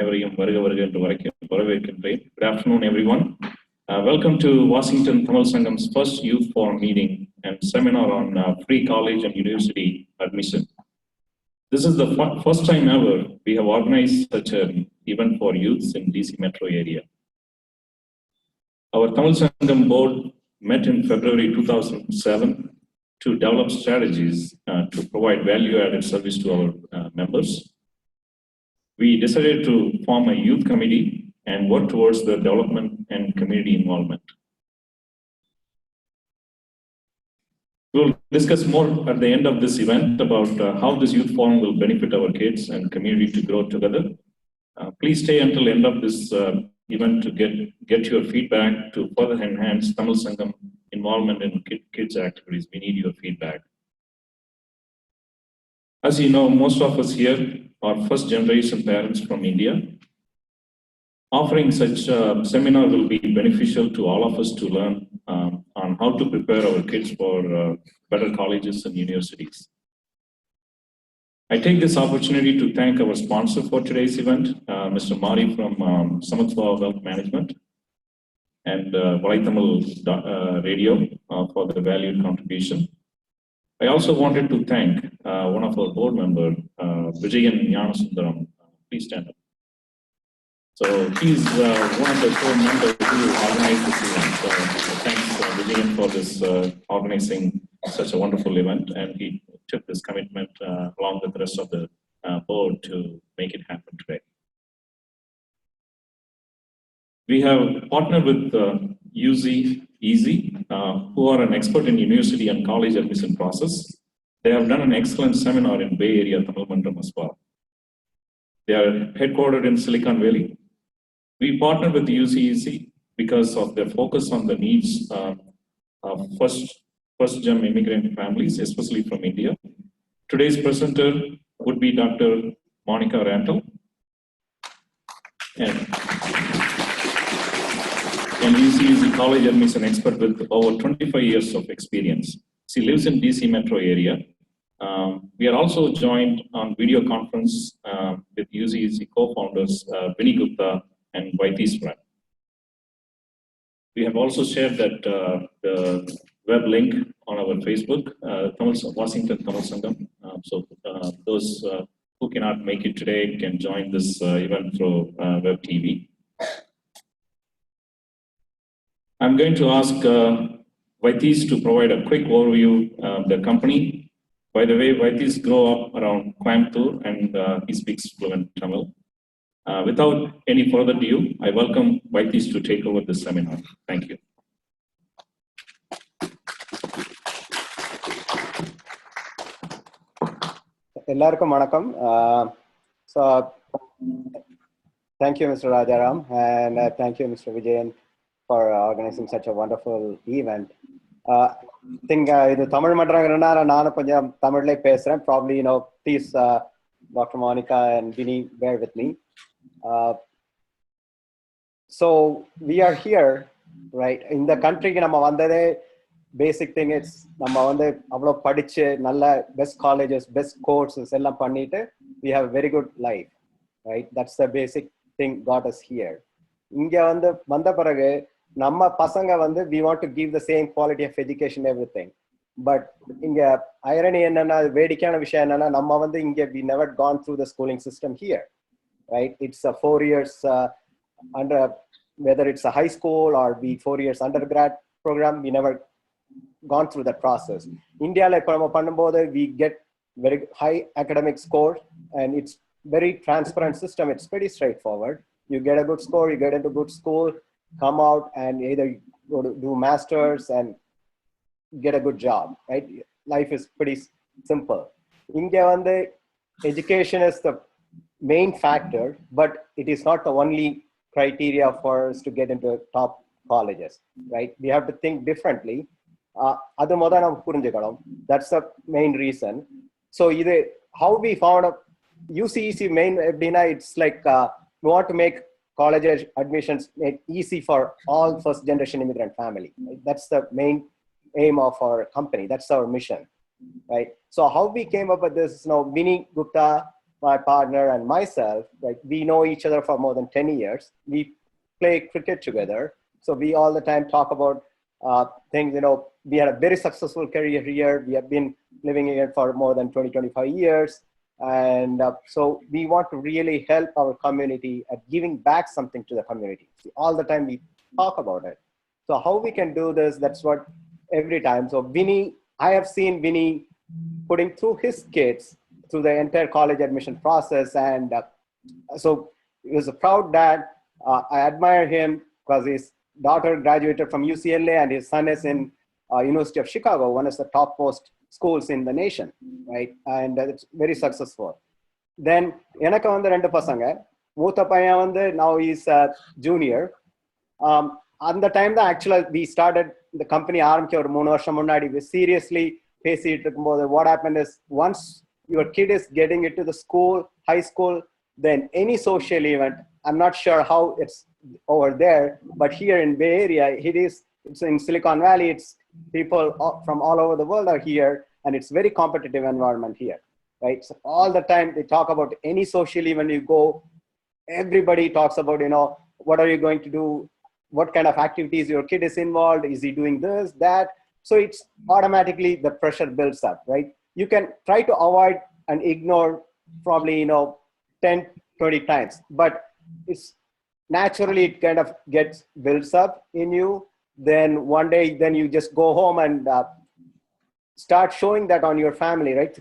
அனைவரையும் வருக வருக என்று வரவேற்கின்றேன். Good afternoon, everyone. Welcome to Washington Tamil Sangam's first Youth Forum meeting and seminar on free college and university admission. This is the first time ever we have organized such an event for youths in DC metro area. Our Tamil Sangam board met in February 2007 to develop strategies to provide value-added service to our members. We decided to form a youth committee and work towards the development and community involvement. We'll discuss more at the end of this event about how this youth forum will benefit our kids and community to grow together. Please stay until the end of this event to get your feedback to further enhance Tamil Sangam involvement in kids activities. We need your feedback. As you know, most of us here are first generation parents from India. Offering such seminar will be beneficial to all of us to learn on how to prepare our kids for better colleges and universities. I take this opportunity to thank our sponsor for today's event, Mr. Mari from Samatva Wealth Management and Tamil Radio for the valued contribution. I also wanted to thank one of our board members, Vijayan Gnanasundaram. Please stand up. So he's one of the core members who organized this event. So thanks Vijayan for this organizing such a wonderful event, and he took this commitment along with the rest of the board to make it happen today. We have partnered with Ucc, who are an expert in university and college admission process. They have done an excellent seminar in Bay Area, Tamil Mandram as well. They are headquartered in Silicon Valley. We partnered with Ucc because of their focus on the needs of first-gen immigrant families, especially from India. Today's presenter would be Dr. Monica Rantel. And Ucc college admission expert with over 25 years of experience. She lives in DC metro area. We are also joined on video conference with Ucc co-founders Vinny Gupta and Vaiti's friend. We have also shared that the web link on our Facebook, Washington Tamil Sangam. So those who cannot make it today can join this event through web TV. I'm going to ask Vaitis to provide a quick overview of the company. By the way, Vaitis grew up around Coimbatore and he speaks fluent Tamil. Without any further ado, I welcome Vaitis to take over this seminar. Thank you. Ellarkum vanakkam. So thank you, Mr. Rajaram, and thank you, Mr. Vijayan, for organizing such a wonderful event. I think idu Tamil mandrangrana nanu konjam Tamil pesren. Probably please Dr. Monica and Vinny bear with me. So we are here, right? In the country nama vandade basic thing is nama vande avlo padiche nalla best colleges, best courses ellam pannite we have a very good life, right? That's the basic thing got us here. Inga vanda paragu நம்ம பசங்க we want to give the same quality of education, everything. But இங்க irony என்னன்னா, வேடிக்கையான விஷயம் என்னன்னா, நம்ம இங்க we never gone through the schooling system here, right? It's a 4 years under, whether it's a high school or 4 years undergrad program, we never gone through that process. India like நம்ம பண்ணும்போது we get very high academic score and it's very transparent system. It's pretty straightforward. You get a good score, you get into good school, come out and either go to do masters and get a good job, right? Life is pretty simple. India education is the main factor, but it is not the only criteria for us to get into top colleges, right? We have to think differently. That's the main reason. So either how we found a UCC main, it's like we want to make college admissions made easy for all first generation immigrant family, right? That's the main aim of our company. That's our mission, right? So how we came up with this, Vinny Gupta, my partner and myself, like we know each other for more than 10 years. We play cricket together. So we all the time talk about things, we had a very successful career here. We have been living here for more than 20, 25 years. And so we want to really help our community at giving back something to the community. See, all the time we talk about it. So how we can do this, that's what every time. So Vinny, I have seen Vinny putting through his kids through the entire college admission process. And so he was a proud dad. I admire him because his daughter graduated from UCLA and his son is in University of Chicago, one of the topmost schools in the nation, right? And it's very successful. Then எனக்கு வந்து ரெண்டு பசங்க, மூத்த பையன் வந்து now he's a junior. அந்த time தான் ஆக்சுவலா we started the company ஆரம்பிக்க ஒரு 3 வருஷம் முன்னாடி we seriously பேசிட்டு இருக்கும்போது what happened is once your kid is getting into the school, high school, then any social event, I'm not sure how it's over there, but here in Bay Area, it's in Silicon Valley, it's people from all over the world are here, and it's very competitive environment here, right? So all the time they talk about any social event you go, everybody talks about, what are you going to do? What kind of activities your kid is involved? Is he doing this, that? So it's automatically the pressure builds up, right? You can try to avoid and ignore probably, 10, 20 times, but it's naturally it kind of gets builds up in you. Then one day, then you just go home and start showing that on your family, right?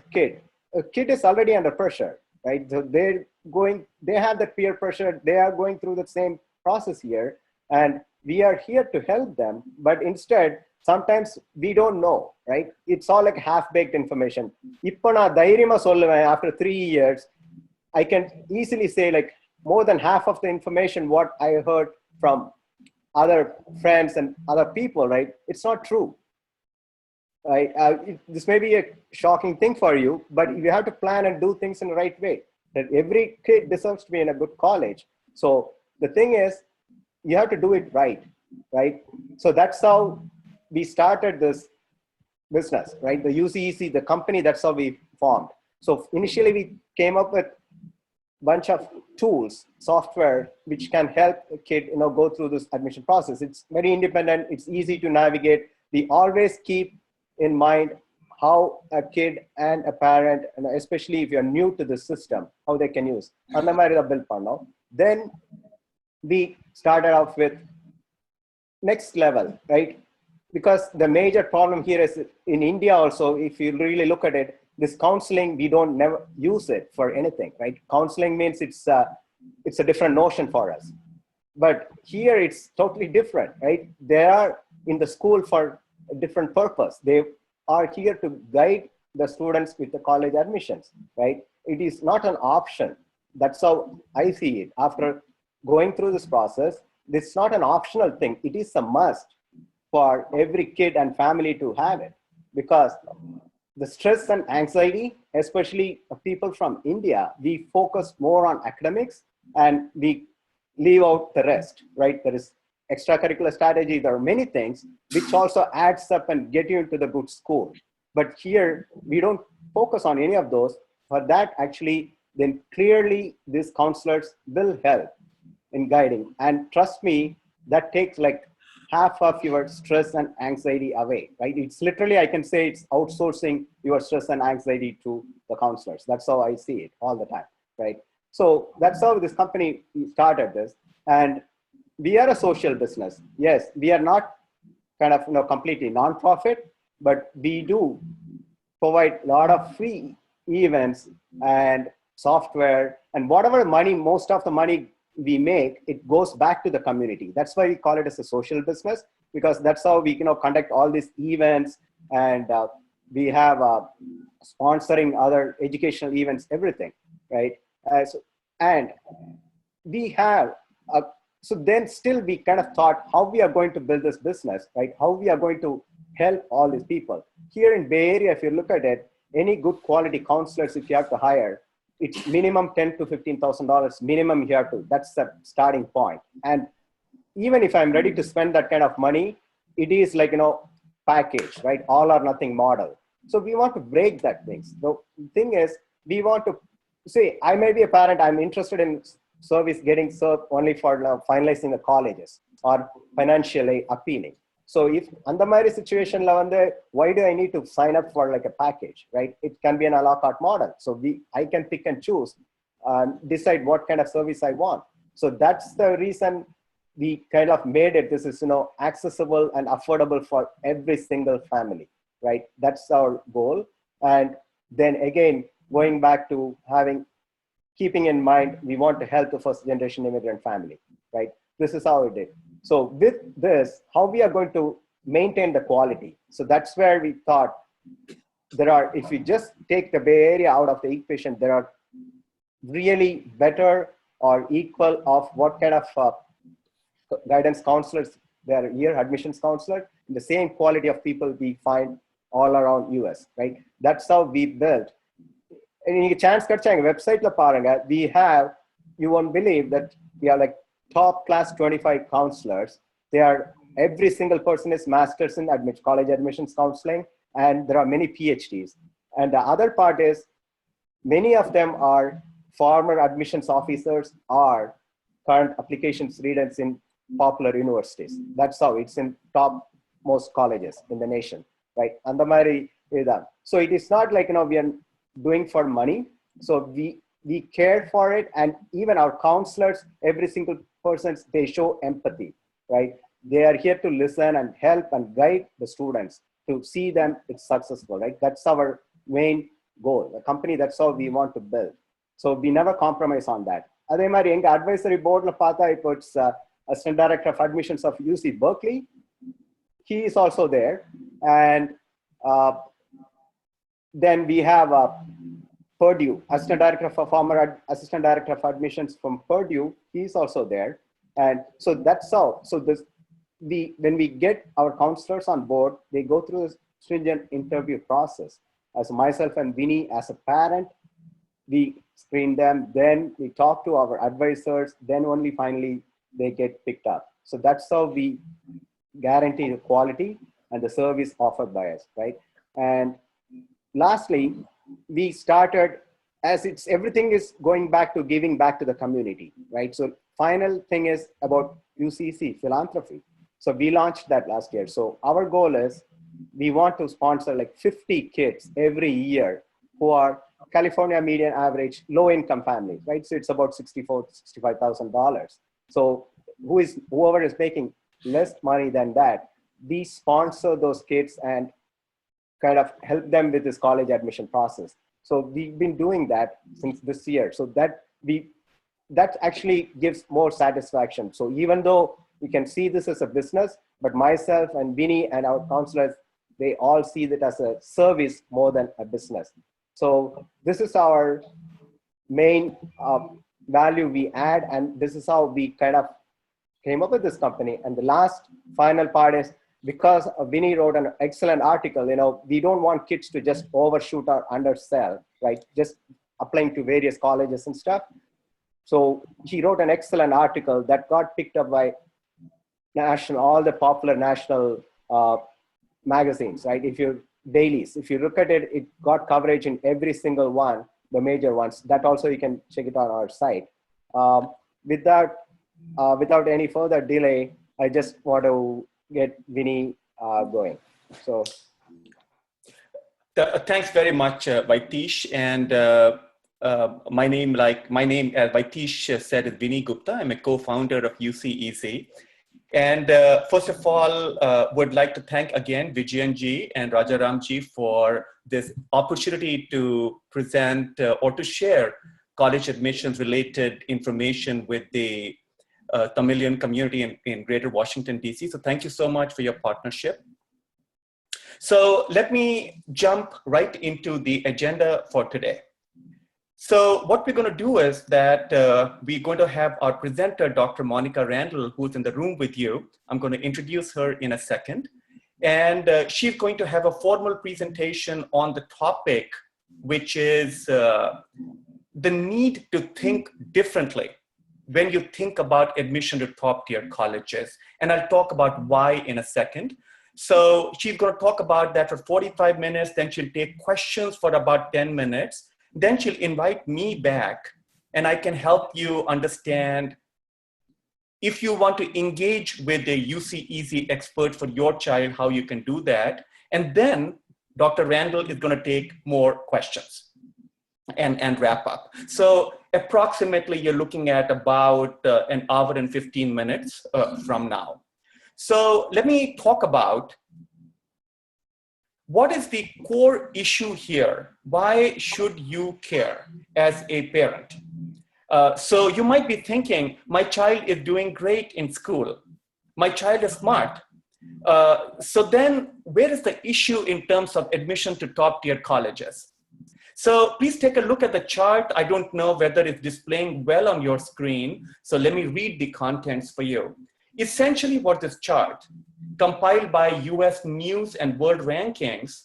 A kid is already under pressure, right? So they have that peer pressure. They are going through the same process here, and we are here to help them. But instead, sometimes we don't know, right? It's all like half-baked information. Ippa na dhairiyama solluven after 3 years, I can easily say like more than half of the information what I heard from other friends and other people, right? It's not true, right? This may be a shocking thing for you, but you have to plan and do things in the right way. That every kid deserves to be in a good college. So the thing is, you have to do it right, right? So that's how we started this business, right? The UCC, the company, that's how we formed. So initially we came up with bunch of tools, software, which can help a kid, go through this admission process. It's very independent. It's easy to navigate. We always keep in mind how a kid and a parent, and especially if you're new to the system, how they can use. Then we started off with next level, right? Because the major problem here is in India also, if you really look at it, this counseling, we don't never use it for anything, right? Counseling means it's a different notion for us. But here it's totally different, right? They are in the school for a different purpose. They are here to guide the students with the college admissions, right? It is not an option. That's how I see it. After going through this process, this is not an optional thing. It is a must for every kid and family to have it, because the stress and anxiety, especially people from India, we focus more on academics and we leave out the rest, right? There is extracurricular strategy. There are many things which also adds up and get you into the good school. But here, we don't focus on any of those. For that, actually, then clearly these counselors will help in guiding. And trust me, that takes like half of your stress and anxiety away, right? It's literally, I can say it's outsourcing your stress and anxiety to the counselors. That's how I see it all the time, right? So that's how this company started this. And we are a social business. Yes, we are not kind of completely non-profit, but we do provide a lot of free events and software, and whatever money, most of the money we make, it goes back to the community. That's why we call it as a social business, because that's how we conduct all these events, and we have sponsoring other educational events, everything, right? And we have so then still we kind of thought how we are going to build this business, right? How we are going to help all these people here in Bay Area. If you look at it, any good quality counselors, if you have to hire, it's minimum $10,000 to $15,000 minimum you have to. That's the starting point. And even if I'm ready to spend that kind of money, it is like, package, right? All or nothing model. So we want to break that things. The thing is, we want to see, I may be a parent, I'm interested in service getting served only for finalizing the colleges or financially appealing. So if under my situation, why do I need to sign up for like a package, right? It can be an a la carte model. So I can pick and choose, decide what kind of service I want. So that's the reason we kind of made it. This is, accessible and affordable for every single family, right? That's our goal. And then again, going back to keeping in mind, we want to help the first generation immigrant family, right? This is how it is. So with this, how we are going to maintain the quality. So that's where we thought if you just take the Bay Area out of the equation, there are really better or equal of what kind of guidance counselors there are here, admissions counselor, the same quality of people we find all around US, right? That's how we built. And you chance website la paranga, we have, you won't believe that we are like top class 25 counselors. Every single person is masters in college admissions counseling, and there are many PhDs. And the other part is many of them are former admissions officers or current applications readers in popular universities. That's how it's in top most colleges in the nation, right? So it is not like, we are doing for money. So we care for it. And even our counselors, every single person, they show empathy, right? They are here to listen and help and guide the students to see them it's successful, right? That's our main goal. The company, that's how we want to build. So we never compromise on that. Adhe mari enga advisory board la paatha ipo it's Assistant Director of Admissions of UC Berkeley. He is also there. And then we have Purdue, former Assistant Director of Admissions from Purdue. He's also there. And so that's how, when we get our counselors on board, they go through a stringent interview process. As myself and Vinny, as a parent, we screen them, then we talk to our advisors, then only finally they get picked up. So that's how we guarantee the quality and the service offered by us, right? And lastly, we started, everything is going back to giving back to the community, right? So final thing is about Ucc Philanthropy. So we launched that last year. So our goal is we want to sponsor like 50 kids every year who are California median average low income families, right? So it's about $65,000. So whoever is making less money than that, we sponsor those kids and kind of help them with this college admission process. So we've been doing that since this year. So that actually gives more satisfaction. So even though we can see this as a business, but myself and Vinny and our counselors, they all see that as a service more than a business. So this is our main value we add, and this is how we kind of came up with this company. And the last final part is, because Vinny wrote an excellent article, we don't want kids to just overshoot or undersell, right? Just applying to various colleges and stuff. So he wrote an excellent article that got picked up by all the popular national magazines, right? Dailies, if you look at it, it got coverage in every single one, the major ones. That also you can check it on our site. Without any further delay, I just want to get Vinny going. So, thanks very much, Vaitish. And my name, as Vaitish said, is Vinny Gupta. I'm a co-founder of UCEC. And first of all, would like to thank again Vijayanji and Rajaramji for this opportunity to present or to share college admissions related information with the Tamilian community in Greater Washington, DC. So thank you so much for your partnership. So let me jump right into the agenda for today. So what we're going to do is that we're going to have our presenter, Dr. Monica Randall, who's in the room with you. I'm going to introduce her in a second. And she's going to have a formal presentation on the topic, which is the need to think differently when you think about admission to top tier colleges. And I'll talk about why in a second. So she's going to talk about that for 45 minutes. Then she'll take questions for about 10 minutes. then she'll invite me back and I can help you understand if you want to engage with a UCEZ expert for your child, how you can do that. And then Dr. Randall is going to take more questions and wrap up. So approximately you're looking at about an hour and 15 minutes from now. So let me talk about what is the core issue here. Why should you care as a parent? So you might be thinking, my child is doing great in school. My child is smart. So then where is the issue in terms of admission to top tier colleges? So please take a look at the chart. I don't know whether it's displaying well on your screen. So let me read the contents for you. Essentially what this chart, compiled by US News and World Rankings,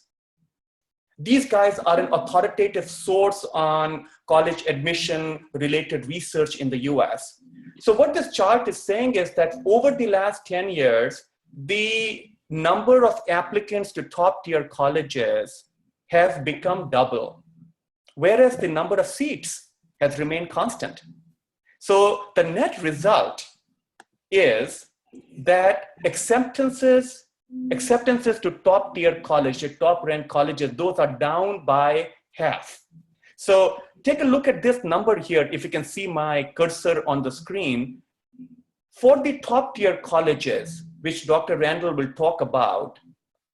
these guys are an authoritative source on college admission related research in the US. So what this chart is saying is that over the last 10 years, the number of applicants to top tier colleges have become double, whereas the number of seats has remained constant. So the net result is that acceptances to top tier colleges, top ranked colleges, those are down by half. So take a look at this number here. If you can see my cursor on the screen, for the top tier colleges, which Dr. Randall will talk about,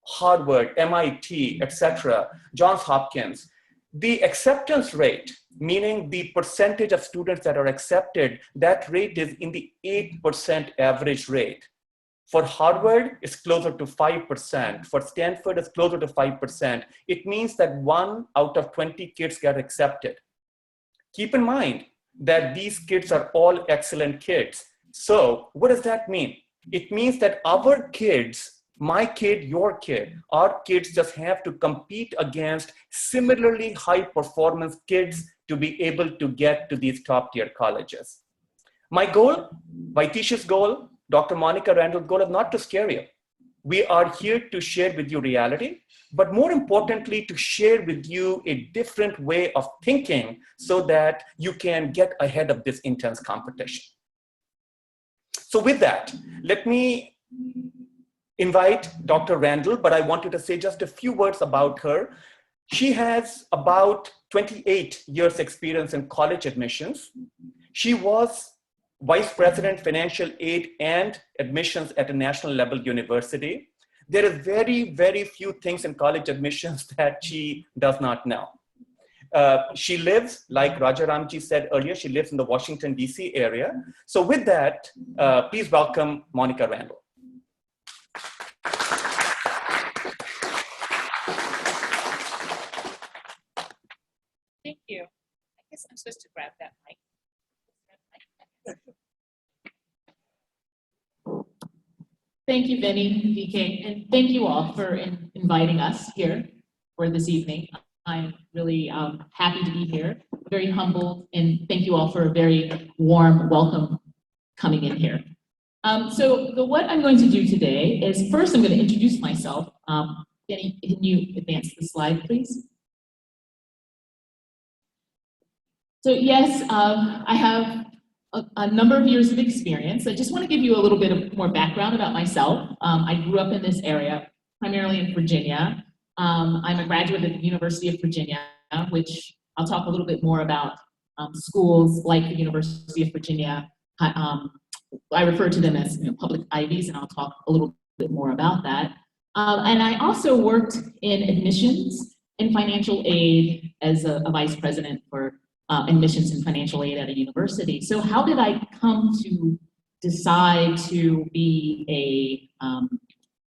Harvard, MIT, etc., Johns Hopkins, the acceptance rate, meaning the percentage of students that are accepted, that rate is in the 8% average rate. For Harvard, it's closer to 5%. For Stanford, it's closer to 5%. It means that 1 out of 20 kids get accepted. Keep in mind that these kids are all excellent kids. So what does that mean? It means that our kids, my kid, your kid, our kids just have to compete against similarly high performance kids to be able to get to these top tier colleges. My goal, Vaitish's goal, Dr. Monica Randall's goal is not to scare you. We are here to share with you reality, but more importantly, to share with you a different way of thinking so that you can get ahead of this intense competition. So with that, let me invite Dr. Randall, but I wanted to say just a few words about her. She has about 28 years experience in college admissions. She was Vice President, Financial Aid and Admissions at a national level university. There are very, very few things in college admissions that she does not know. She lives, like Rajaramji said earlier, she lives in the Washington, D.C. area. So with that, please welcome Monica Randall. Thank you. I guess I'm supposed to grab that mic. Thank you, Vinny, VK, and thank you all for inviting us here for this evening. I'm really happy to be here, very humbled, and thank you all for a very warm welcome coming in here. What I'm going to do today is first I'm going to introduce myself. Vinny, can you advance the slide, please? So yes, I have a number of years of experience. I just want to give you a little bit of more background about myself. I grew up in this area, primarily in Virginia. I'm a graduate of the University of Virginia, which I'll talk a little bit more about schools like the University of Virginia. I refer to them as public Ivies, and I'll talk a little bit more about that. And I also worked in admissions and financial aid as a vice president for admissions and financial aid at a university. So how did I come to decide to be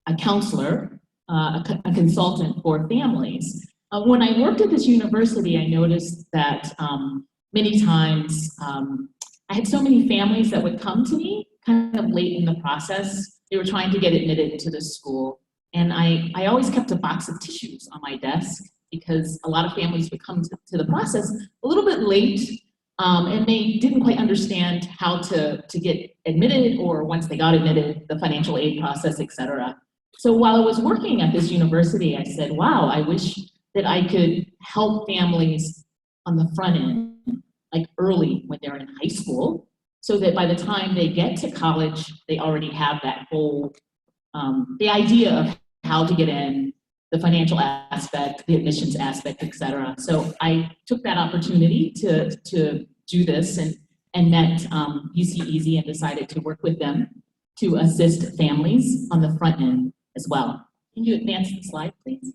a counselor, a consultant for families? When I worked at this university, I noticed that many times I had so many families that would come to me kind of late in the process. They were trying to get admitted to the school. And I always kept a box of tissues on my desk because a lot of families would come to the process a little bit late, and they didn't quite understand how to get admitted, or once they got admitted, the financial aid process, et cetera. So while I was working at this university, I said, wow, I wish that I could help families on the front end, like early when they're in high school, so that by the time they get to college, they already have that whole, the idea of how to get in, the financial aspect, the admissions aspect, et cetera. So I took that opportunity to do this and met UC and decided to work with them to assist families on the front end as well. Can you advance the slide, please?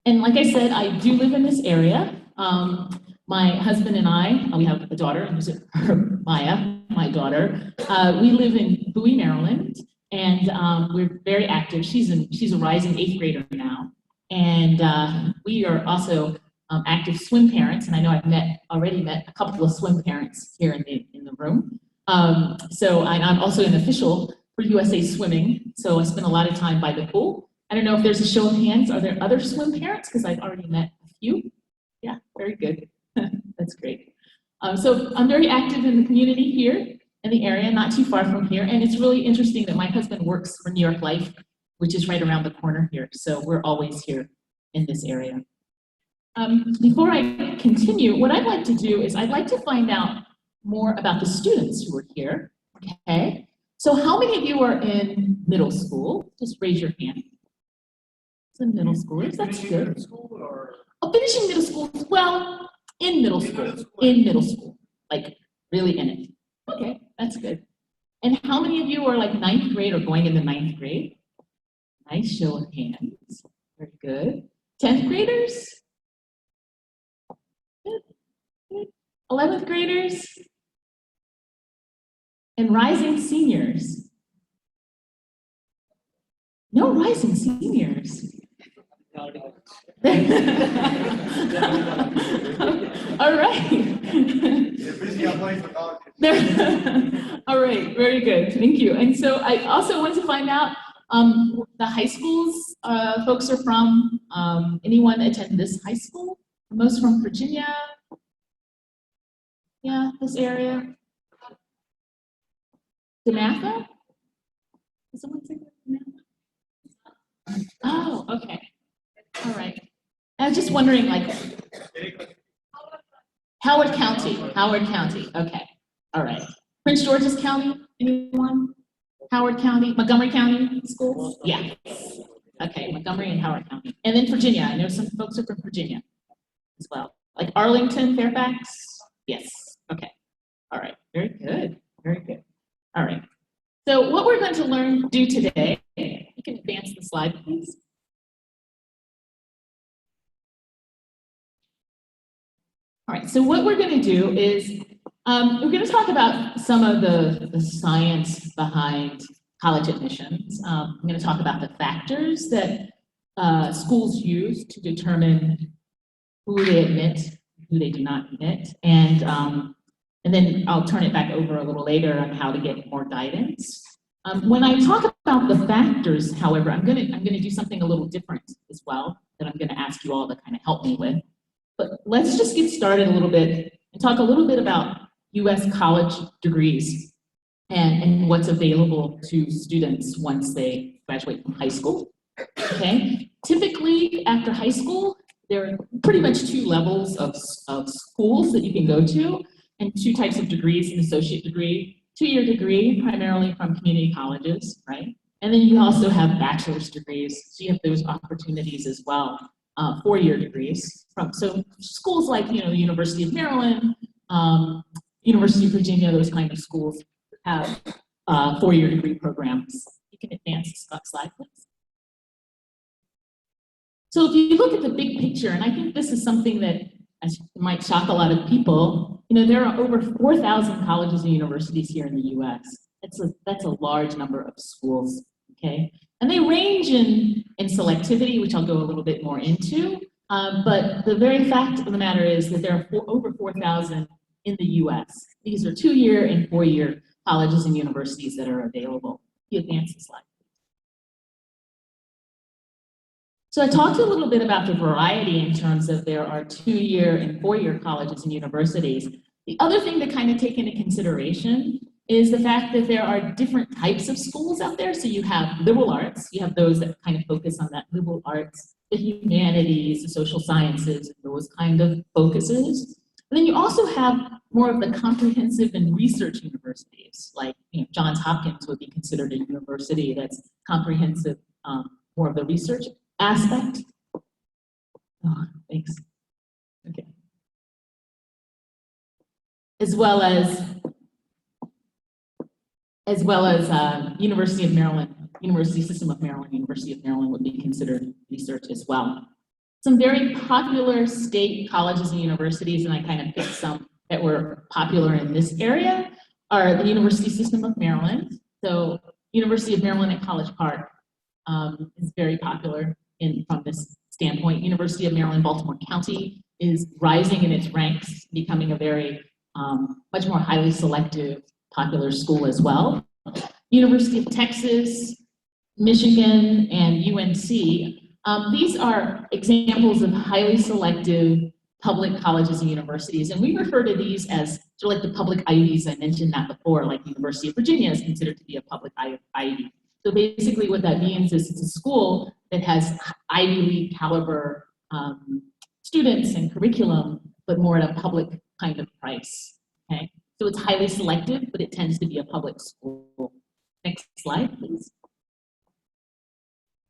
And like I said, I do live in this area. My husband and I, we have a daughter, Maya, my daughter. We live in Bowie, Maryland, and we're very active. She's a rising 8th grader now, and we are also active swim parents. And I know I've already met a couple of swim parents here in the room. So I'm also an official for USA Swimming. So I spend a lot of time by the pool. I don't know if there's a show of hands. Are there other swim parents? Because I've already met a few. Yeah, very good. That's great. So I'm very active in the community here in the area, not too far from here. And it's really interesting that my husband works for New York Life, which is right around the corner here. So we're always here in this area. Before I continue, what I'd like to do is I'd like to find out more about the students who are here, okay? So how many of you are in middle school? Just raise your hand. Some middle schoolers, that's good. Oh, finishing middle school, well, in middle school, like really in it. Okay, that's good. And how many of you are like 9th grade or going into 9th grade? Nice show of hands, very good. 10th graders? Good, good. 11th graders? And rising seniors? No rising seniors. All right. All right, very good, thank you. And so I also want to find out the high schools folks are from. Anyone attend this high school? Most from Virginia? Yeah, this area. DeMatha? Did someone say DeMatha? Oh, okay. All right. I was just wondering, like, Howard County. Okay. All right. Prince George's County. Anyone? Howard County, Montgomery County schools. Yeah. Okay, Montgomery and Howard County, and then Virginia. I know some folks are from Virginia as well, like Arlington, Fairfax. Yes. Okay. All right. Very good. Very good. All right. So what we're going to do today. You can advance the slide, please. All right, so what we're going to do is we're going to talk about some of the science behind college admissions. I'm going to talk about the factors that schools use to determine who they admit, who they do not admit, and then I'll turn it back over a little later on how to get more guidance. When I talk about the factors, however, I'm going to do something a little different as well that I'm going to ask you all to kind of help me with. But let's just get started a little bit and talk a little bit about U.S. college degrees and what's available to students once they graduate from high school. Okay, typically after high school, there are pretty much 2 levels of schools that you can go to, and 2 types of degrees: an associate degree, 2-year degree, primarily from community colleges, right? And then you also have bachelor's degrees, so you have those opportunities as well. 4-year degrees from schools like the University of Maryland, University of Virginia, those kind of schools have 4-year degree programs. You can advance the slide, please. So if you look at the big picture, and I think this is something that might shock a lot of people, there are over 4,000 colleges and universities here in the U.S. That's a large number of schools. Okay, and they range in selectivity, which I'll go a little bit more into, but the very fact of the matter is that there are over 4,000 in the U.S. These are 2-year and 4-year colleges and universities that are available. You advance the slide. So I talked a little bit about the variety in terms of there are 2-year and 4-year colleges and universities. The other thing to kind of take into consideration is the fact that there are different types of schools out there. So you have liberal arts, you have those that kind of focus on that liberal arts, the humanities, the social sciences, those kind of focuses. And then you also have more of the comprehensive and research universities, like Johns Hopkins would be considered a university that's comprehensive, more of the research aspect. Oh, thanks. Okay. As well as University of Maryland, University System of Maryland, University of Maryland would be considered research as well. Some very popular state colleges and universities, and I kind of picked some that were popular in this area, are the University System of Maryland. So University of Maryland at College Park is very popular from this standpoint. University of Maryland, Baltimore County is rising in its ranks, becoming a very much more highly selective, popular school as well. University of Texas, Michigan, and UNC. These are examples of highly selective public colleges and universities, and we refer to these as sort of like the public Ivies. I mentioned that before, like University of Virginia is considered to be a public Ivy. So basically what that means is it's a school that has Ivy League caliber students and curriculum, but more at a public kind of price, okay? So it's highly selective, but it tends to be a public school. Next slide, please.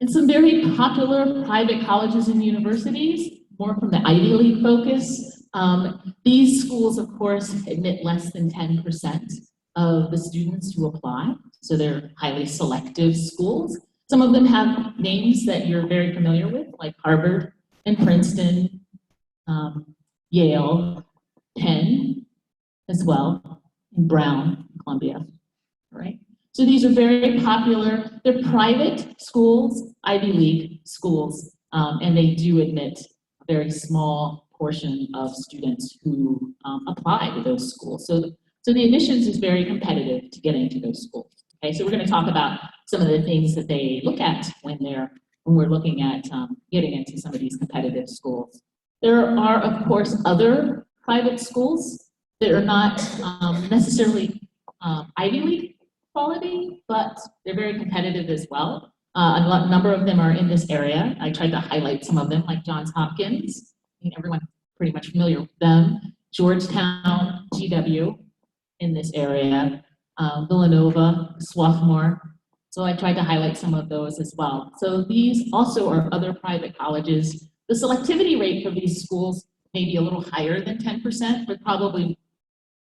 And some very popular private colleges and universities, more from the Ivy League focus. These schools, of course, admit less than 10% of the students who apply. So they're highly selective schools. Some of them have names that you're very familiar with, like Harvard and Princeton, Yale, Penn as well, and Brown, Columbia, right? So these are very popular. They're private schools, Ivy League schools, and they do admit a very small portion of students who apply to those schools. So the admissions is very competitive to get into those schools. Okay, so we're going to talk about some of the things that they look at when we're looking at getting into some of these competitive schools. There are, of course, other private schools that are not necessarily Ivy League quality, but they're very competitive as well. A number of them are in this area. I tried to highlight some of them, like Johns Hopkins. I think everyone's pretty much familiar with them. Georgetown, GW in this area, Villanova, Swarthmore. So I tried to highlight some of those as well. So these also are other private colleges. The selectivity rate for these schools may be a little higher than 10%, but probably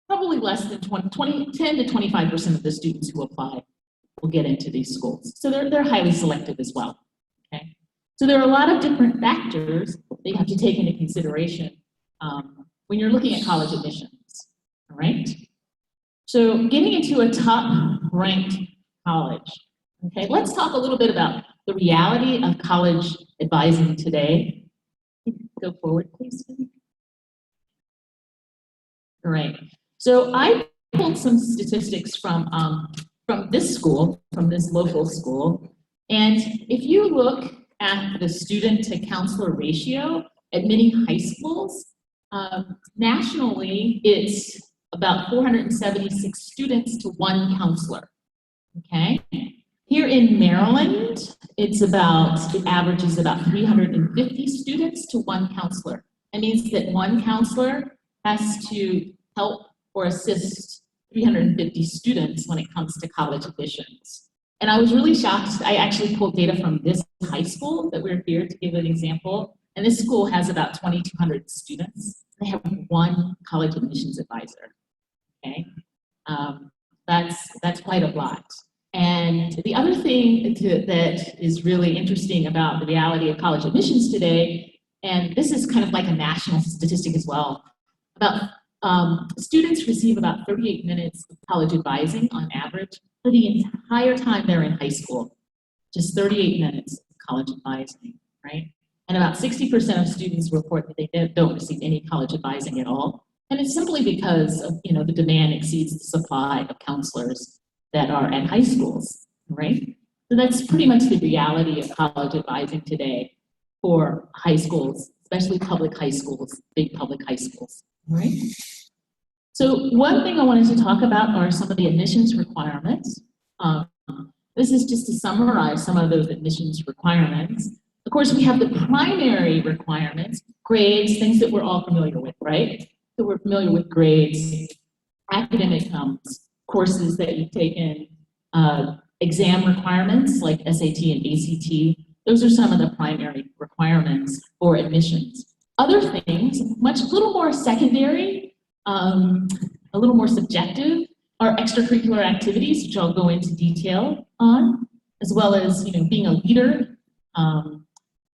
less than 10 to 25% of the students who apply will get into these schools. So they're highly selective as well, okay? So there are a lot of different factors that you have to take into consideration when you're looking at college admissions, all right? So getting into a top ranked college, okay? Let's talk a little bit about the reality of college advising today. Go forward, please. All right. So I pulled some statistics from this school, from this local school. And if you look at the student to counselor ratio at many high schools, nationally, it's about 476 students to one counselor, okay? Here in Maryland, it averages about 350 students to one counselor. That means that one counselor has to help or assist 350 students when it comes to college admissions. And I was really shocked. I actually pulled data from this high school that we're here to give an example. And this school has about 2,200 students. They have one college admissions advisor, okay? That's quite a lot. And the other thing that is really interesting about the reality of college admissions today, and this is kind of like a national statistic as well, about students receive about 38 minutes of college advising on average for the entire time they're in high school. Just 38 minutes of college advising, right? And about 60% of students report that they don't receive any college advising at all. And it's simply because of, the demand exceeds the supply of counselors that are at high schools, right? So that's pretty much the reality of college advising today for high schools, especially public high schools, big public high schools, right? So one thing I wanted to talk about are some of the admissions requirements. This is just to summarize some of those admissions requirements. Of course, we have the primary requirements, grades, things that we're all familiar with, right? So we're familiar with grades, academic courses that you've taken, exam requirements like SAT and ACT. Those are some of the primary requirements for admissions. Other things, a little more secondary, a little more subjective, are extracurricular activities, which I'll go into detail on, as well as being a leader,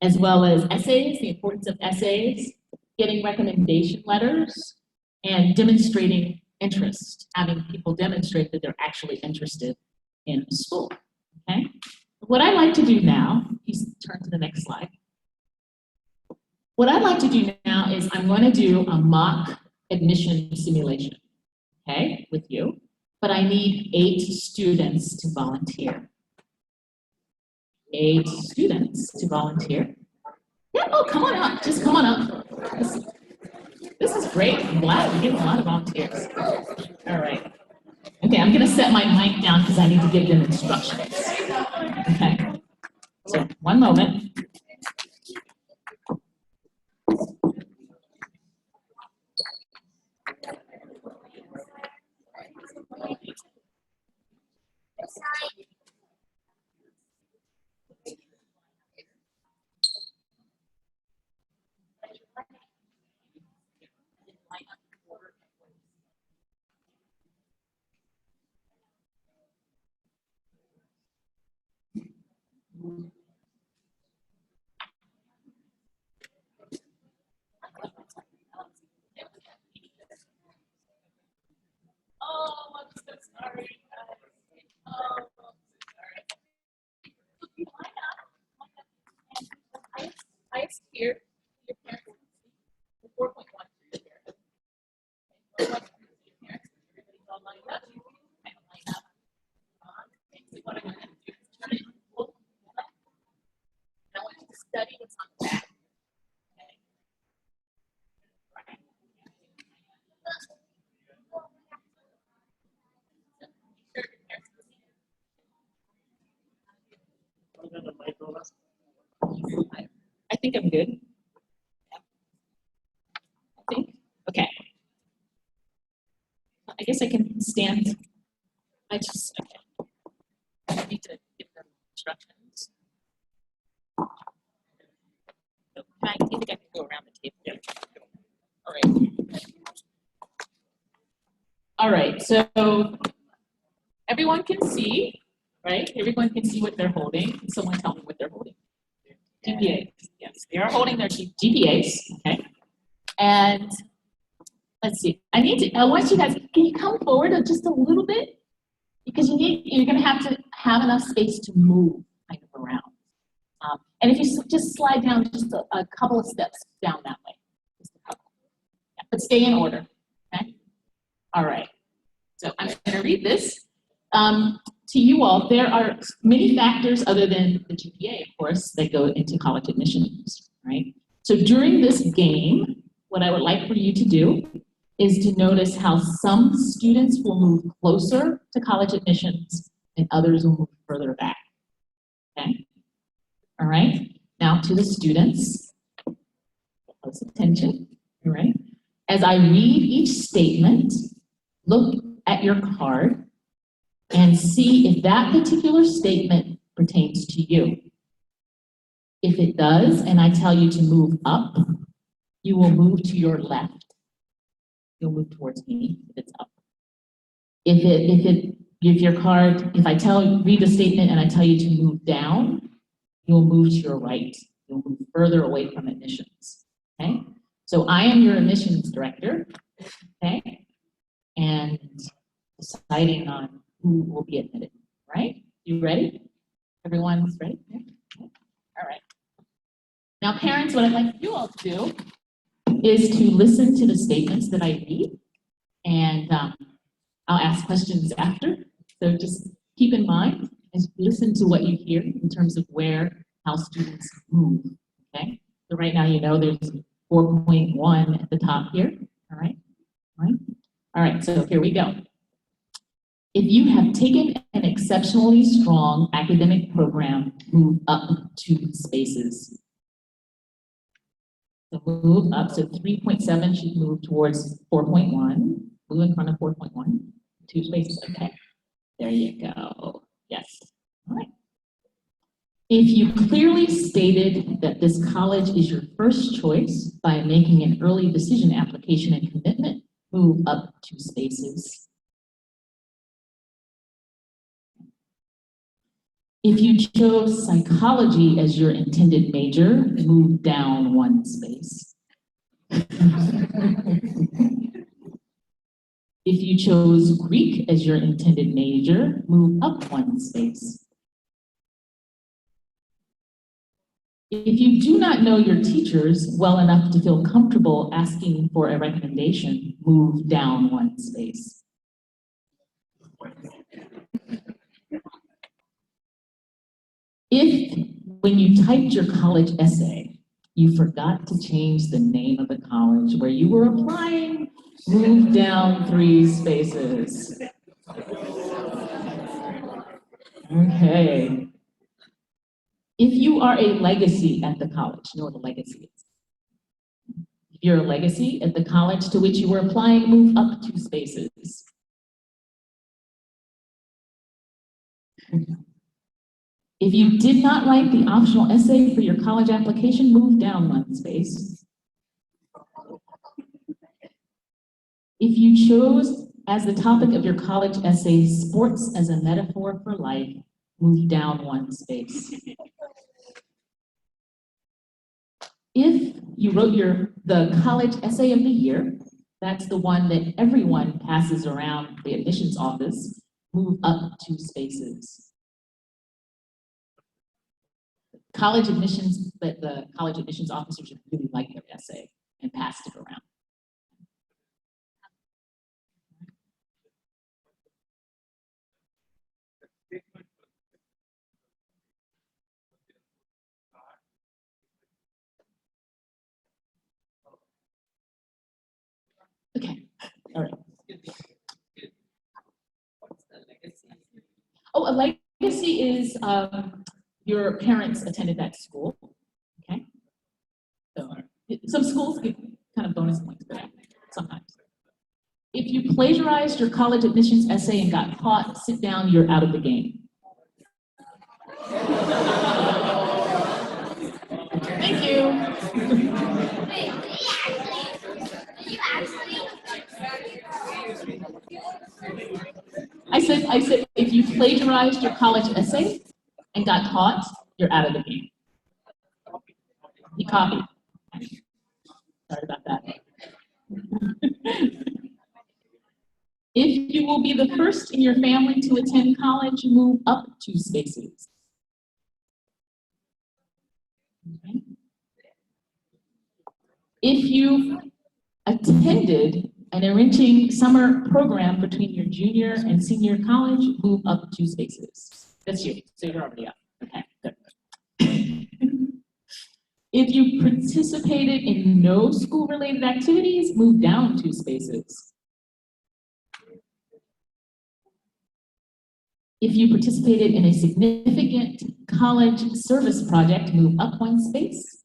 as well as essays, the importance of essays, getting recommendation letters, and demonstrating interest, having people demonstrate that they're actually interested in the school, okay? What I'd like to do now, please turn to the next slide. What I'd like to do now is I'm going to do a mock admission simulation, okay, with you, but I need 8 students to volunteer. 8 students to volunteer. Yeah, oh, come on up, just come on up. This is great, I'm glad we're getting a lot of volunteers. All right. Okay, I'm gonna set my mic down because I need to give them instructions. Okay, so one moment. Oh, I'm so sorry. Oh, sorry. I here. Your parents. 4.1 for your parents. 4.1 for your parents. Everybody's all lined up. Kind of lined up. So what I'm going to do is turn it full. And I want you to study what's on the back. Okay. Right. I think I'm good. I think. Okay. I guess I can stand. I need to give them instructions. So I think I can go around the table. Yeah. All right. All right. So everyone can see, right? Everyone can see what they're holding. Can someone tell me what they're holding? GPAs. Yes, they are holding their GPAs. Okay. And let's see. I want you guys. Can you come forward just a little bit? Because you're going to have enough space to move kind of around. And if you just slide down just a couple of steps down that way, just a couple. Yeah, but stay in order. Okay. All right. So I'm going to read this. To you all, there are many factors other than the GPA, of course, that go into college admissions, right? So during this game, what I would like for you to do is to notice how some students will move closer to college admissions and others will move further back, okay? All right, now to the students, close attention, all right? As I read each statement, look at your card and see if that particular statement pertains to you. If it does, and I tell you to move up, you will move to your left. You'll move towards me if it's up. If I read the statement and I tell you to move down, you'll move to your right. You'll move further away from admissions, okay? So I am your admissions director, okay? And deciding on who will be admitted, right? You ready? Everyone's ready? Yeah? All right. Now, parents, what I'd like you all to do is to listen to the statements that I read, and I'll ask questions after. So just keep in mind and listen to what you hear in terms of how students move, okay? So right now, there's 4.1 at the top here, all right? All right? All right, so here we go. If you have taken an exceptionally strong academic program, move up 2 spaces. So move up, so 3.7 should move towards 4.1. Move in front of 4.1, 2 spaces, okay. There you go, yes, all right. If you clearly stated that this college is your first choice by making an early decision application and commitment, move up 2 spaces. If you chose psychology as your intended major, move down 1 space. If you chose Greek as your intended major, move up 1 space. If you do not know your teachers well enough to feel comfortable asking for a recommendation, move down 1 space. If, when you typed your college essay, you forgot to change the name of the college where you were applying, move down 3 spaces. Okay. If you are a legacy at the college, you know what a legacy is. If you're a legacy at the college to which you were applying, move up 2 spaces. If you did not write the optional essay for your college application, move down 1 space. If you chose as the topic of your college essay, sports as a metaphor for life, move down 1 space. If you wrote the college essay of the year, that's the one that everyone passes around the admissions office, move up 2 spaces. College admissions, but the college admissions officers really like their essay and passed it around. Okay, all right. Oh, a legacy is your parents attended that school, okay? So some schools give kind of bonus points for that, sometimes. If you plagiarized your college admissions essay and got caught, sit down, you're out of the game. Thank you. I said, if you plagiarized your college essay and got caught, you're out of the game. He copied. Sorry about that. If you will be the first in your family to attend college, move up 2 spaces. Okay. If you attended an enriching summer program between your junior and senior college, move up 2 spaces. That's you, so you're already up. Okay, good. If you participated in no school-related activities, move down 2 spaces. If you participated in a significant college service project, move up 1 space.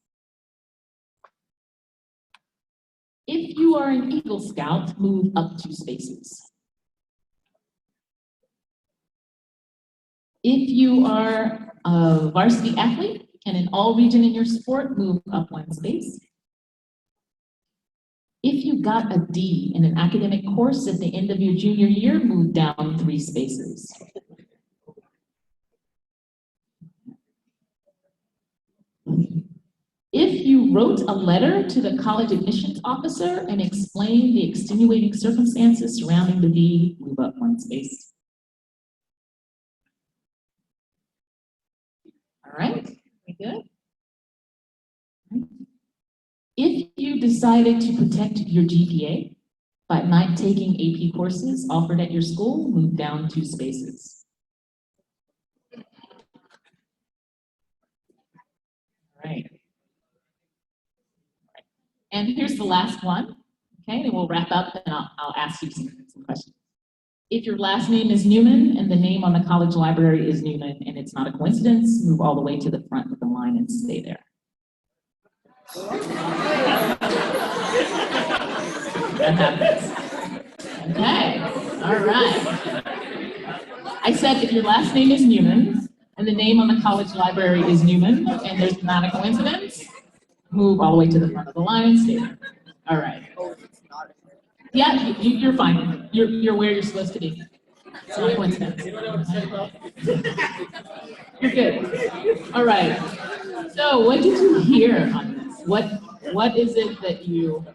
If you are an Eagle Scout, move up 2 spaces. If you are a varsity athlete and an all-region in your sport, move up 1 space. If you got a D in an academic course at the end of your junior year, move down 3 spaces. If you wrote a letter to the college admissions officer and explained the extenuating circumstances surrounding the D, move up 1 space. All right, we good? If you decided to protect your GPA by not taking AP courses offered at your school, move down 2 spaces. All right. And here's the last one, Okay, and we'll wrap up and I'll ask you some questions. If your last name is Newman and the name on the college library is Newman and it's not a coincidence, move all the way to the front of the line and stay there. That happens. Okay, all right. I said if your last name is Newman and the name on the college library is Newman and there's not a coincidence, move all the way to the front of the line and stay there. All right. Yeah, you're fine. You're where you're supposed to be. It's not a coincidence. You're good. All right. So what did you hear on this? What is it that you...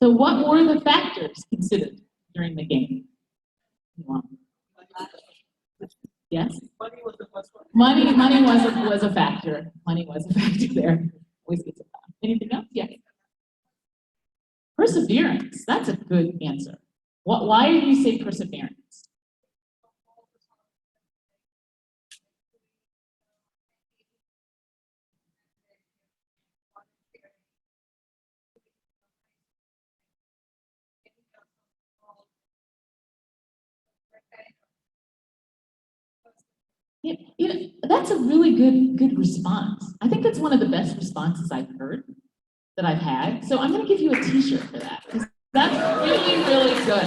So what were the factors considered during the game? Yes? Money was the first one. Money was a factor. Money was a factor there. Always gets a laugh. Anything else? Yes. Perseverance. That's a good answer. Why do you say perseverance? You know, that's a really good response. I think that's one of the best responses I've heard that I've had. So I'm going to give you a T-shirt for that. That's really, really good.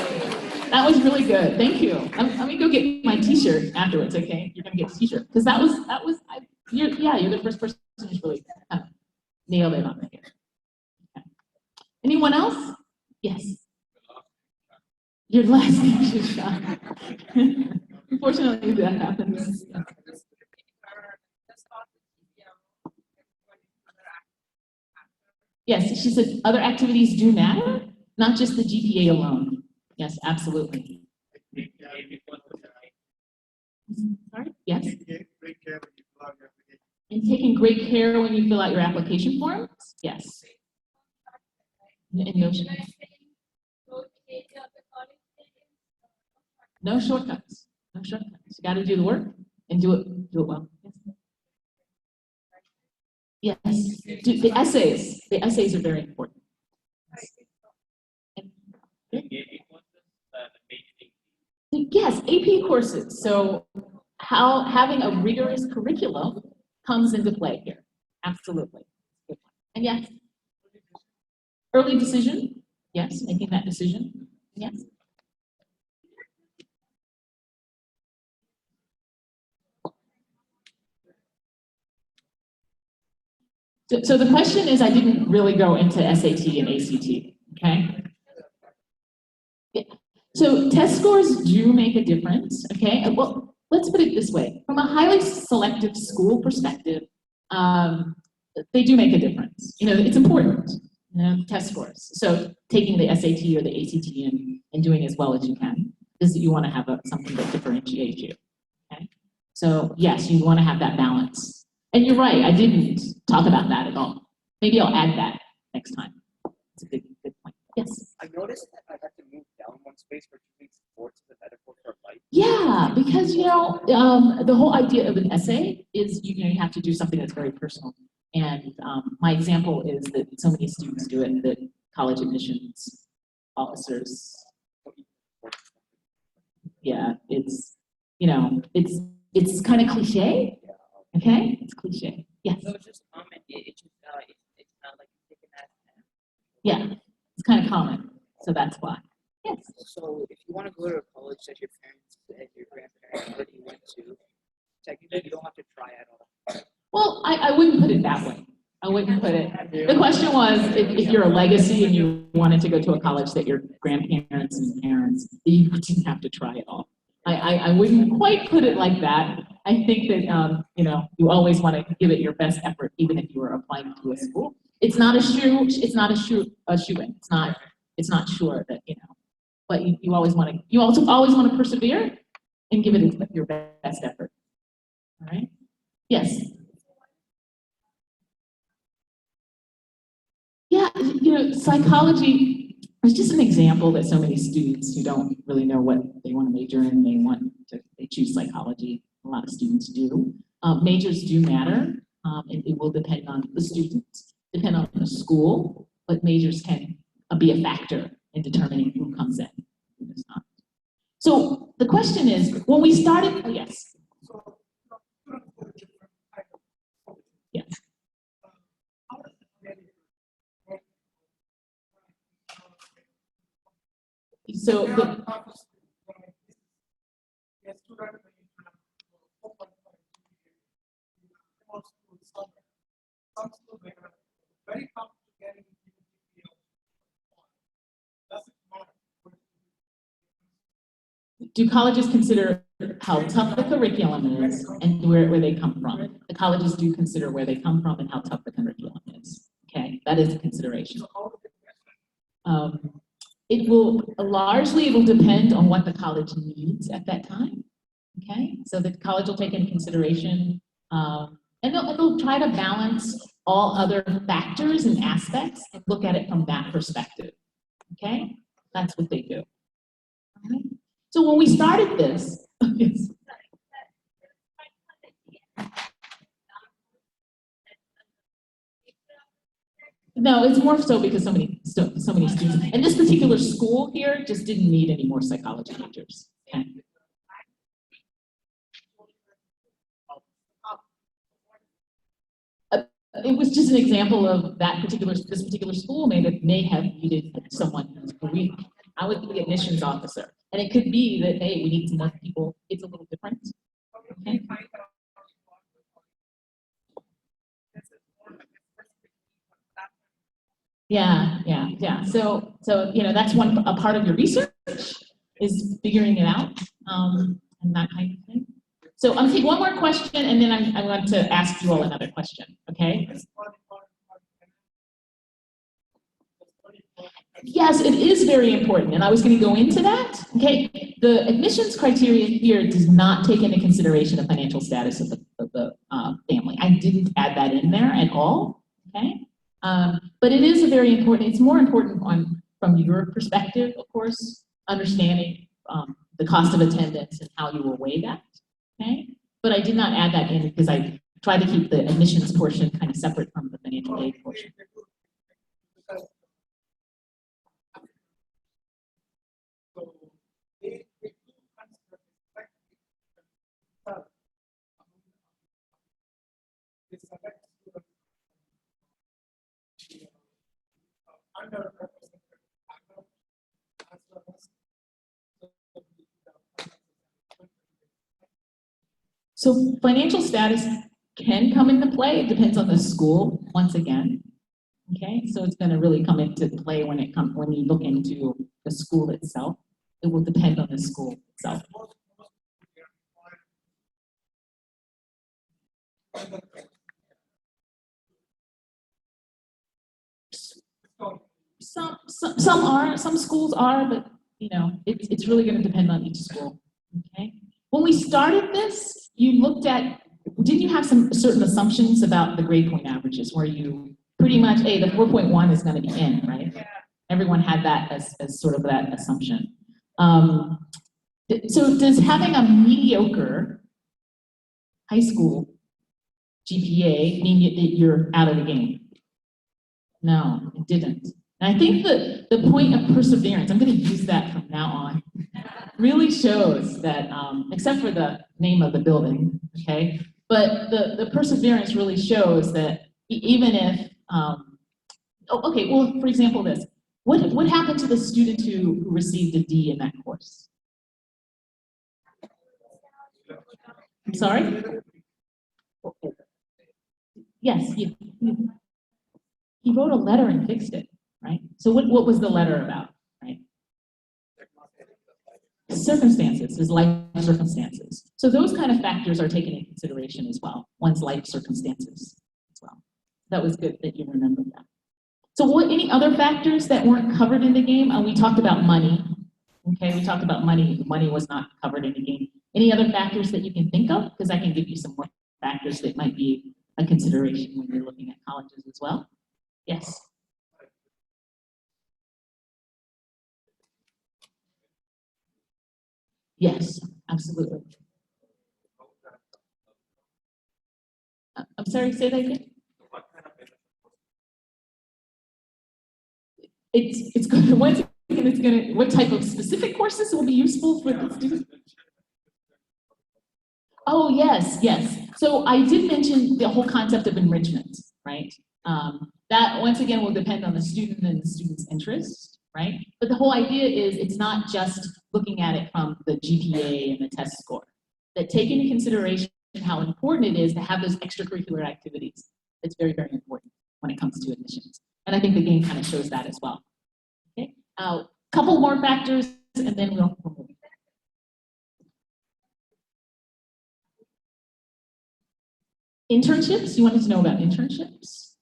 That was really good. Thank you. Let me go get my T-shirt afterwards. Okay, you're going to get a T-shirt because you're the first person who's really kind of nailed it on it here. Okay. Anyone else? Yes. Your last name is Sean. Unfortunately, that happens. Yes, she said other activities do matter, not just the GPA alone. Yes, absolutely. Sorry? Yes? And taking great care when you fill out your application forms? Yes. And no shortcuts. No shortcuts. You got to do the work and do it well. Yes. The essays. The essays are very important. Yes, AP courses. So how having a rigorous curriculum comes into play here. Absolutely. And yes, early decision. Yes, making that decision. Yes. So the question is, I didn't really go into SAT and ACT, okay? Yeah. So test scores do make a difference, okay? Well, let's put it this way. From a highly selective school perspective, they do make a difference. You know, it's important, you know, test scores. So taking the SAT or the ACT and doing as well as you can is that you want to have something that differentiates you, okay? So yes, you want to have that balance. And you're right, I didn't talk about that at all. Maybe I'll add that next time. It's a good point. Yes? I noticed that I had to move down one space for choosing sports as a metaphor for life. Yeah, because, you know, the whole idea of an essay is, you have to do something that's very personal. And my example is that so many students do it that college admissions officers, yeah, it's, you know, it's kind of cliche. Okay, it's cliche. Yes. So it's just common. It's not like taking that. Yeah, it's kind of common, so that's why. Yes. So if you want to go to a college that your parents and your grandparents already went to, technically you don't have to try at all. Well, I wouldn't put it that way. I wouldn't put it. The question was if you're a legacy and you wanted to go to a college that your grandparents and parents, you didn't have to try at all. I wouldn't quite put it like that. I think that you know, you always want to give it your best effort, even if you are applying to a school. It's not a shoe. It's not a shoe-in. It's not sure that, you know. But you always want to. You also always want to persevere and give it your best effort. All right. Yes. Yeah. You know, psychology. It's just an example that so many students who don't really know what they want to major in, they choose psychology. A lot of students do. Majors do matter, and it will depend on the student. depend on the school, but majors can be a factor in determining who comes in, who does not. So the question is, when we started, yes. Yes. So the, do colleges consider how tough the curriculum is and where they come from? The colleges do consider where they come from and how tough the curriculum is. Okay, that is a consideration. It will depend on what the college needs at that time. Okay, so the college will take into consideration, and they'll try to balance all other factors and aspects and look at it from that perspective. Okay, that's what they do. All right. So when we started this, yes. No, it's more so because so many students, and this particular school here just didn't need any more psychology majors. Okay. It was just an example of this particular school may have needed someone who's a week. I was the admissions officer, and it could be that, hey, we need some more people. It's a little different. Okay. Yeah. So that's a part of your research is figuring it out, and that kind of thing. So I'm gonna take one more question, and then I'm going to ask you all another question. Okay. Yes, it is very important, and I was going to go into that. Okay, the admissions criteria here does not take into consideration the financial status of the family. I didn't add that in there at all. Okay, but it is a very important. It's more important from your perspective, of course, understanding the cost of attendance and how you will weigh that. Okay, but I did not add that in because I tried to keep the admissions portion kind of separate from the financial aid portion. So financial status can come into play. It depends on the school, once again. Okay, so it's going to really come into play when you look into the school itself. It will depend on the school itself. Some schools are, but it's really going to depend on each school. Okay. When we started this, didn't you have some certain assumptions about the grade point averages where you pretty much, hey, the 4.1 is going to be in, right? Yeah. Everyone had that as sort of that assumption. So does having a mediocre high school GPA mean that you're out of the game? No, it didn't. And I think the point of perseverance, I'm going to use that from now on, really shows that, except for the name of the building, okay, but the perseverance really shows that even if, for example, this, what happened to the student who received a D in that course? I'm sorry? Yes, he wrote a letter and fixed it, right? So what was the letter about, right? Circumstances, his life circumstances. So those kind of factors are taken into consideration as well, one's life circumstances as well. That was good that you remembered that. So any other factors that weren't covered in the game? We talked about money. Okay, we talked about money. Money was not covered in the game. Any other factors that you can think of? Because I can give you some more factors that might be a consideration when you're looking at colleges as well. Yes. Yes, absolutely. I'm sorry, say that again. it's going to, once again, it's going to, what type of specific courses will be useful for the students? Oh, yes, yes. So I did mention the whole concept of enrichment, right? That, once again, will depend on the student and the student's interest, right? But the whole idea is it's not just looking at it from the GPA and the test score. That take into consideration how important it is to have those extracurricular activities. It's very, very important when it comes to admissions. And I think the game kind of shows that as well. Okay, couple more factors, and then we'll move. Internships, you wanted to know about internships.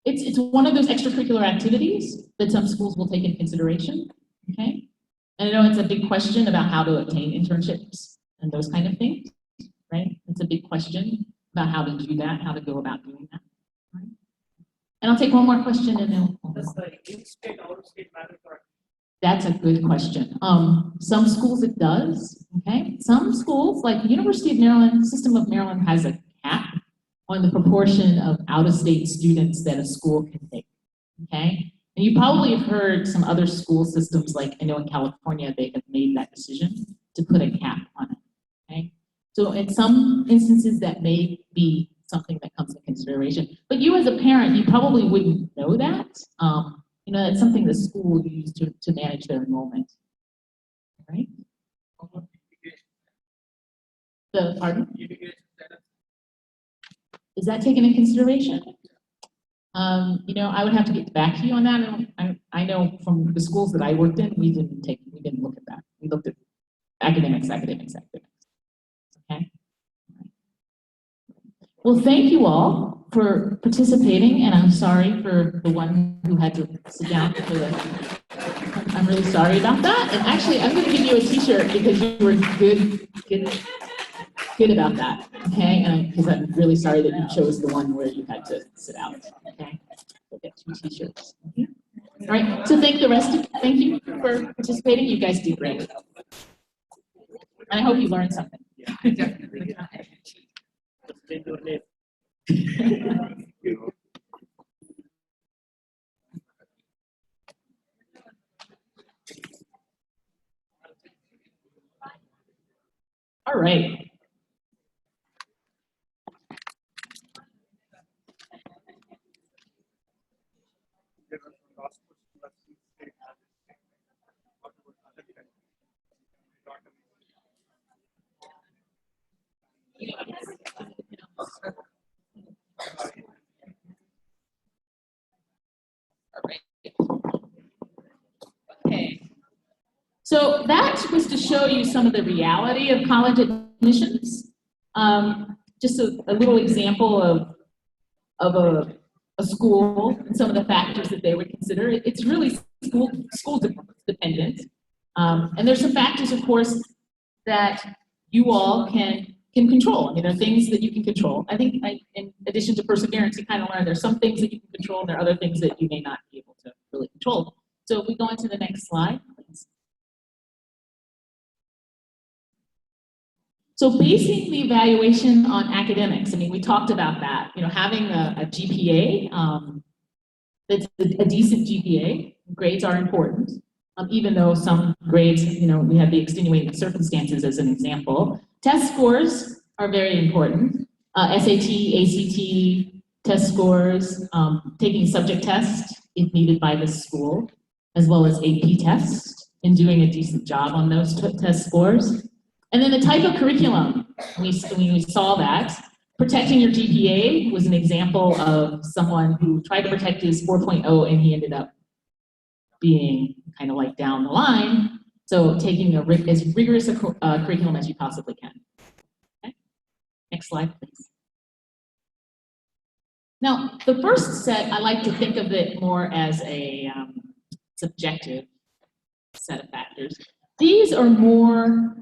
It's one of those extracurricular activities that some schools will take into consideration, okay? And I know it's a big question about how to obtain internships and those kind of things, right? It's a big question about how to do that, how to go about doing that, right? And I'll take one more question and then we'll Does the in-state, out-of-state matter for? That's a good question. Some schools it does, okay? Some schools, like the University of Maryland, System of Maryland has a cap on the proportion of out-of-state students that a school can take, okay? And you probably have heard some other school systems, like I know in California, they have made that decision to put a cap on it, okay? So in some instances, that may be something that comes into consideration. But you as a parent, you probably wouldn't know that. You know, it's something the school will use to manage their enrollment, right? Pardon? Is that taken into consideration? You know, I would have to get back to you on that. I know from the schools that I worked in, we didn't look at that. We looked at academics. Okay. Well, thank you all for participating, and I'm sorry for the one who had to sit down for the. I'm really sorry about that. And actually, I'm going to give you a T-shirt because you were good about that. Okay, and because I'm really sorry that you chose the one where you had to sit out. Okay, we'll get 2 T-shirts. Okay? All right. So thank you for participating. You guys did great, and I hope you learned something. Yeah, I definitely. All right. Okay. So that was to show you some of the reality of college admissions. Just a little example of a school and some of the factors that they would consider. It's really school dependent. And there's some factors, of course, that you all can control. I mean, there are things that you can control. I think in addition to perseverance, you kind of learn there's some things that you can control and there are other things that you may not be able to really control. So if we go into the next slide, please. So basing the evaluation on academics, I mean, we talked about that, you know, having a GPA, that's a decent GPA, grades are important, even though some grades, you know, we have the extenuating circumstances as an example. Test scores are very important. SAT, ACT, test scores, taking subject tests if needed by the school, as well as AP tests, and doing a decent job on those test scores. And then the type of curriculum, we saw that. Protecting your GPA was an example of someone who tried to protect his 4.0 and he ended up being kind of like down the line. So taking as rigorous a curriculum as you possibly can. Okay. Next slide, please. Now, the first set, I like to think of it more as a subjective set of factors. These are more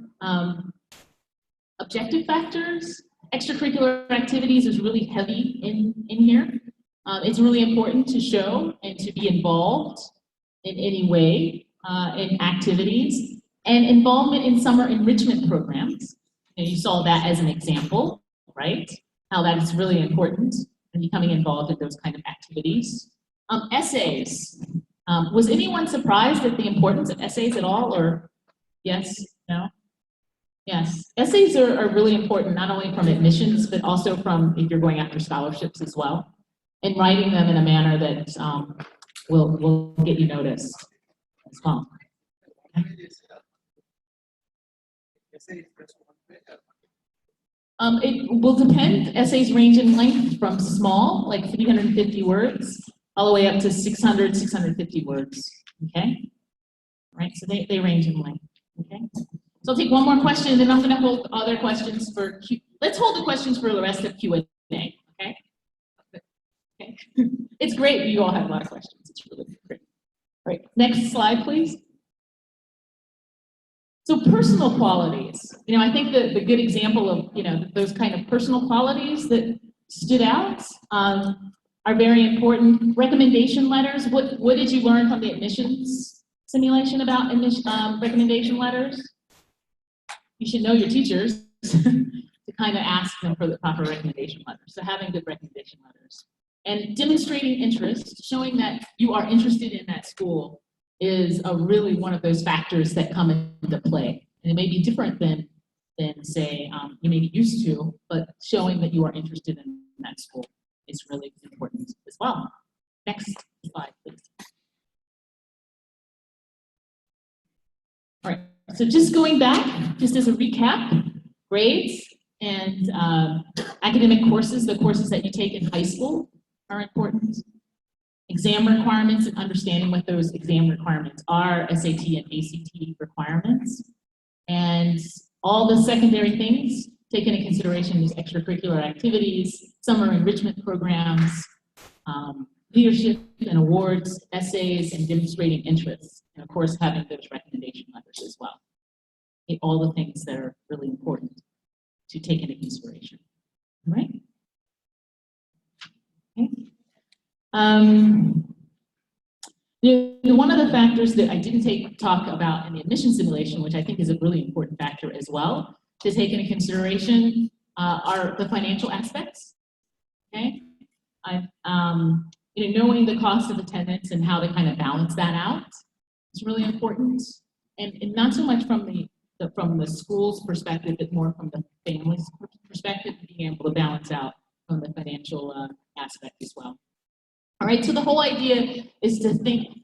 objective factors. Extracurricular activities is really heavy in here. It's really important to show and to be involved in any way in activities, and involvement in summer enrichment programs. And you saw that as an example, right? How that is really important and becoming involved in those kind of activities. Essays. Was anyone surprised at the importance of essays at all, or yes, no? Yes, essays are really important, not only from admissions, but also from if you're going after scholarships as well, and writing them in a manner that will get you noticed as well. It will depend. Essays range in length from small, like 350 words, all the way up to 600, 650 words, okay? All right, so they range in length, okay? So I'll take one more question, and then I'm gonna hold other questions for let's hold the questions for the rest of Q&A, okay? Okay. It's great, you all have a lot of questions, it's really great. All right, next slide, please. So personal qualities, I think the good example of, those kind of personal qualities that stood out are very important. Recommendation letters, what did you learn from the admissions simulation about recommendation letters? You should know your teachers to kind of ask them for the proper recommendation letters. So having good recommendation letters. And demonstrating interest, showing that you are interested in that school is really one of those factors that come into play. And it may be different than say, you may be used to, but showing that you are interested in that school is really important as well. Next slide, please. All right, so just going back, just as a recap, grades and academic courses, the courses that you take in high school are important. Exam requirements and understanding what those exam requirements are, SAT and ACT requirements. And all the secondary things taken into consideration is extracurricular activities, summer enrichment programs, leadership and awards, essays, and demonstrating interests. And of course, having those recommendation letters as well. All the things that are really important to take into consideration. All right? Okay. One of the factors that I didn't talk about in the admission simulation, which I think is a really important factor as well, to take into consideration are the financial aspects. Okay, knowing the cost of attendance and how to kind of balance that out is really important, and not so much from the school's perspective, but more from the family's perspective, being able to balance out from the financial aspect as well. All right, so the whole idea is to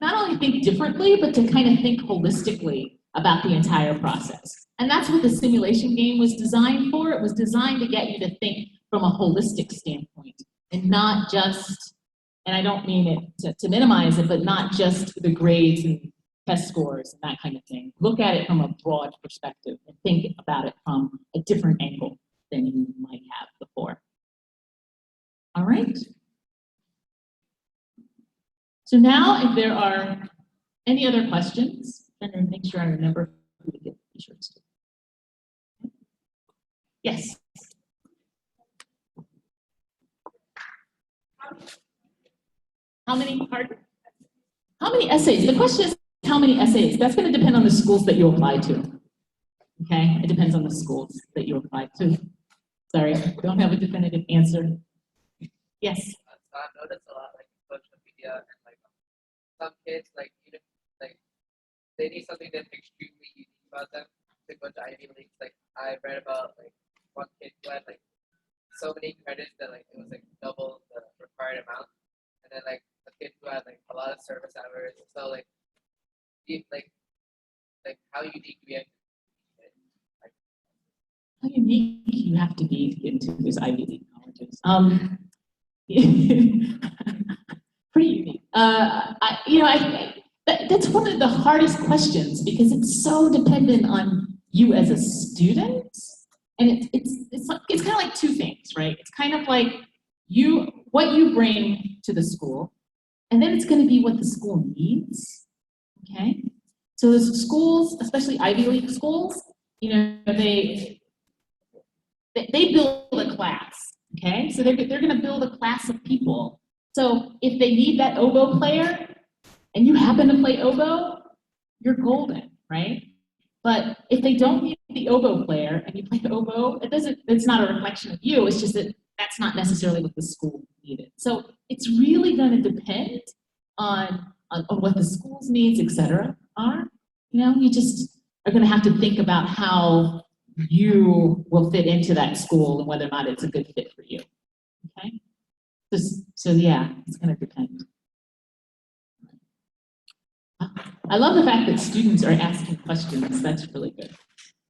not only think differently, but to kind of think holistically about the entire process. And that's what the simulation game was designed for. It was designed to get you to think from a holistic standpoint and not just, and I don't mean it to minimize it, but not just the grades and test scores and that kind of thing. Look at it from a broad perspective and think about it from a different angle than you might have before. All right. So now, if there are any other questions, I'm going to make sure I remember who to give t-shirts to. Yes. How many essays? The question is how many essays? That's going to depend on the schools that you apply to. Okay, it depends on the schools that you apply to. Sorry, I don't have a definitive answer. Yes. I've noticed a lot, like social media, and like some kids, like even like they need something that's extremely unique about them to go to Ivy Leagues. Like I read about like one kid who had like so many credits that like it was like double the required amount, and then like a kid who had like a lot of service hours. So like, how unique do we have to be? How unique you have to be to get into these Ivy League colleges. Pretty unique. That's one of the hardest questions because it's so dependent on you as a student, and it's kind of like two things, right? It's kind of like what you bring to the school, and then it's going to be what the school needs. Okay, so the schools, especially Ivy League schools, they build a class. Okay, so they're going to build a class of people. So if they need that oboe player, and you happen to play oboe, you're golden, right? But if they don't need the oboe player and you play oboe, it's not a reflection of you. It's just that that's not necessarily what the school needed. So it's really going to depend on what the school's needs, et cetera, are. You know, you just are going to have to think about how you will fit into that school and whether or not it's a good fit for you. Okay? So yeah, it's going to depend. I love the fact that students are asking questions. That's really good.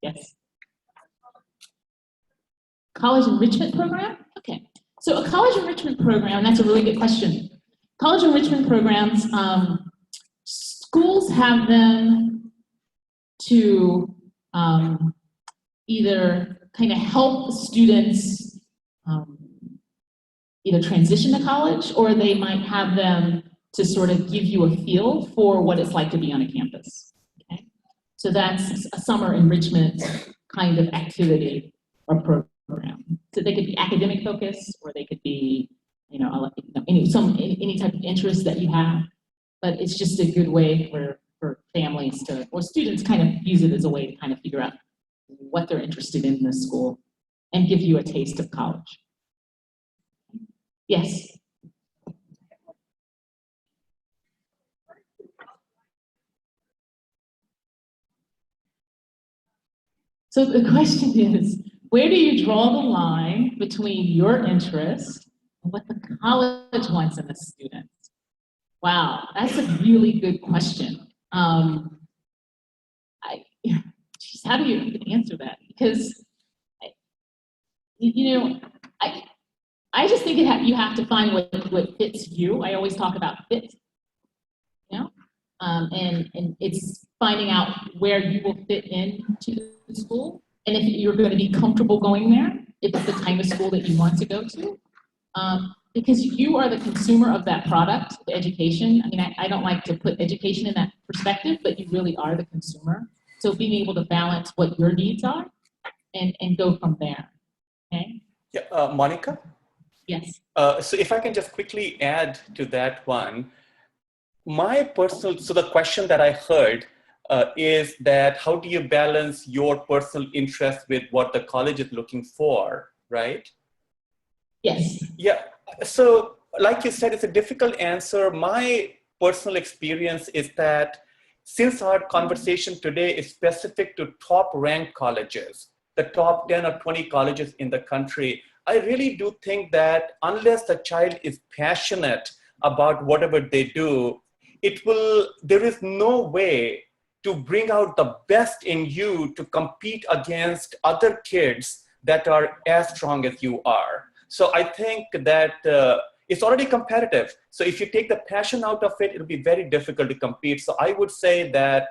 Yes. College enrichment program? Okay. So a college enrichment program, that's a really good question. College enrichment programs, schools have them to either kind of help students either transition to college, or they might have them to sort of give you a feel for what it's like to be on a campus. Okay? So that's a summer enrichment kind of activity or program. So they could be academic focused, or they could be, you know, any type of interest that you have. But it's just a good way for families to, or students kind of use it as a way to kind of figure out what they're interested in this school and give you a taste of college. Yes. So the question is, where do you draw the line between your interest and what the college wants in a student? Wow, that's a really good question. Geez, how do you even answer that? Because, you know, I just think you have to find what fits you. I always talk about fit, you know, and it's finding out where you will fit into the school, and if you're going to be comfortable going there, if it's the kind of school that you want to go to, because you are the consumer of that product, the education. I mean, I don't like to put education in that perspective, but you really are the consumer. So being able to balance what your needs are and go from there. Okay. Yeah, Monica. Yes. So if I can just quickly add to that one, so the question that I heard is that how do you balance your personal interest with what the college is looking for, right? Yes. Yeah, so like you said, it's a difficult answer. My personal experience is that since our conversation today is specific to top ranked colleges, the top 10 or 20 colleges in the country, I really do think that unless the child is passionate about whatever they do, there is no way to bring out the best in you to compete against other kids that are as strong as you are. So I think that it's already competitive. So if you take the passion out of it, it'll be very difficult to compete. So I would say that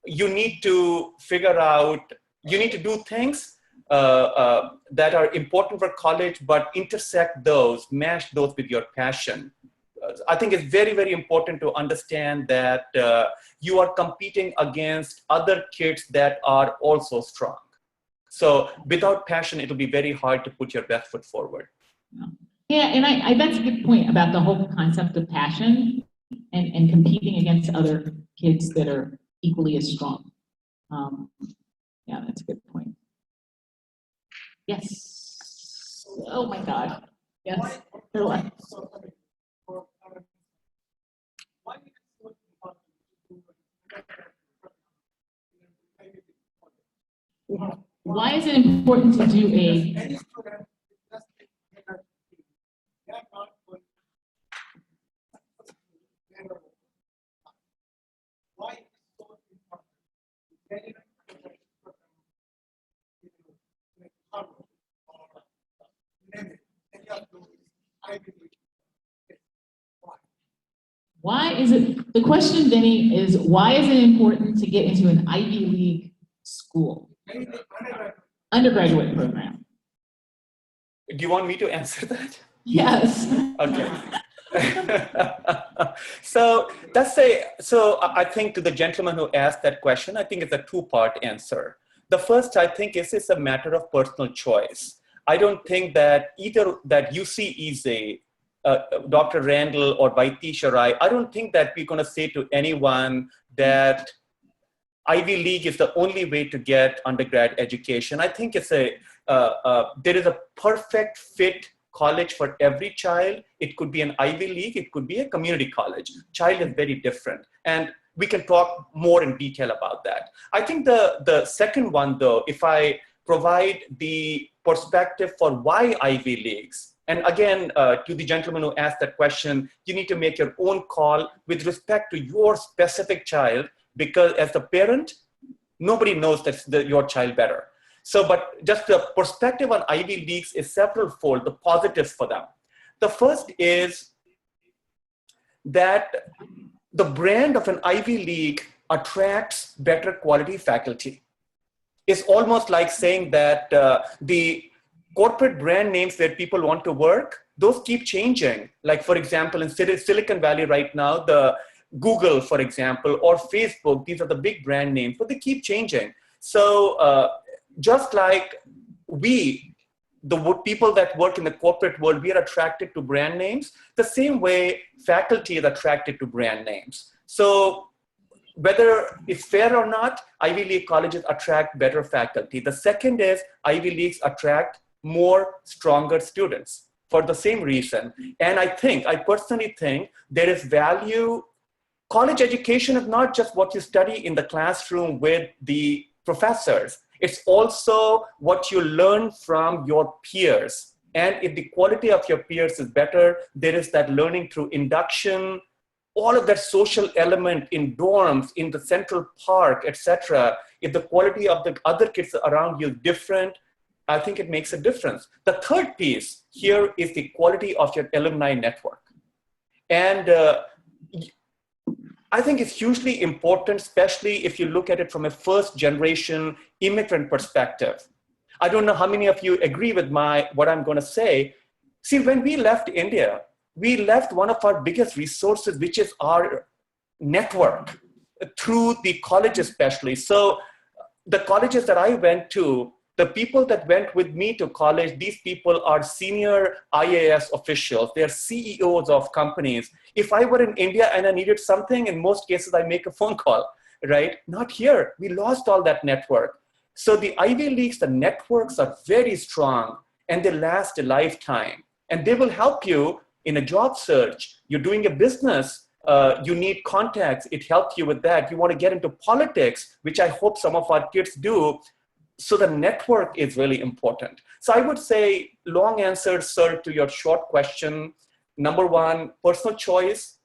you need to figure out, you need to do things that are important for college, but intersect those, match those with your passion. I think it's very, very important to understand that you are competing against other kids that are also strong. So without passion, it'll be very hard to put your best foot forward. Yeah, and that's a good point about the whole concept of passion and competing against other kids that are equally as strong. Yeah, that's a good point. Yes. Oh my God. Yes. Why is it important to do a... Why is it, the question, Vinny, is why is it important to get into an Ivy League school? Undergraduate program. Do you want me to answer that? Yes. Okay. So I think to the gentleman who asked that question, I think it's a two-part answer. The first, I think, is it's a matter of personal choice. I don't think that either that UCEZ, Dr. Randall or Vaitish or I don't think that we're going to say to anyone that Ivy League is the only way to get undergrad education. I think there is a perfect fit college for every child. It could be an Ivy League, it could be a community college. Child is very different. And we can talk more in detail about that. I think the second one, though, if I provide the perspective for why Ivy Leagues, and again, to the gentleman who asked that question, you need to make your own call with respect to your specific child, because as the parent, nobody knows your child better. So, but just the perspective on Ivy Leagues is several-fold, the positives for them. The first is that the brand of an Ivy League attracts better quality faculty. It's almost like saying that the corporate brand names where people want to work, those keep changing. Like, for example, in Silicon Valley right now, the Google, for example, or Facebook, these are the big brand names, but they keep changing. So just like the people that work in the corporate world, we are attracted to brand names, the same way faculty is attracted to brand names. So whether it's fair or not, Ivy League colleges attract better faculty. The second is Ivy Leagues attract more stronger students for the same reason. And I personally think there is value. College education is not just what you study in the classroom with the professors. It's also what you learn from your peers. And if the quality of your peers is better, there is that learning through induction, all of that social element in dorms, in the Central Park, etc. If the quality of the other kids around you is different, I think it makes a difference. The third piece here is the quality of your alumni network. And I think it's hugely important, especially if you look at it from a first generation immigrant perspective. I don't know how many of you agree with what I'm going to say. See, when we left India, we left one of our biggest resources, which is our network through the college especially. So the colleges that I went to, the people that went with me to college, these people are senior IAS officials. They're CEOs of companies. If I were in India and I needed something, in most cases, I make a phone call, right? Not here. We lost all that network. So the Ivy Leagues, the networks are very strong and they last a lifetime. And they will help you in a job search. You're doing a business. You need contacts. It helps you with that. You want to get into politics, which I hope some of our kids do. So the network is really important. So I would say, long answer, sir, to your short question. Number one, personal choice,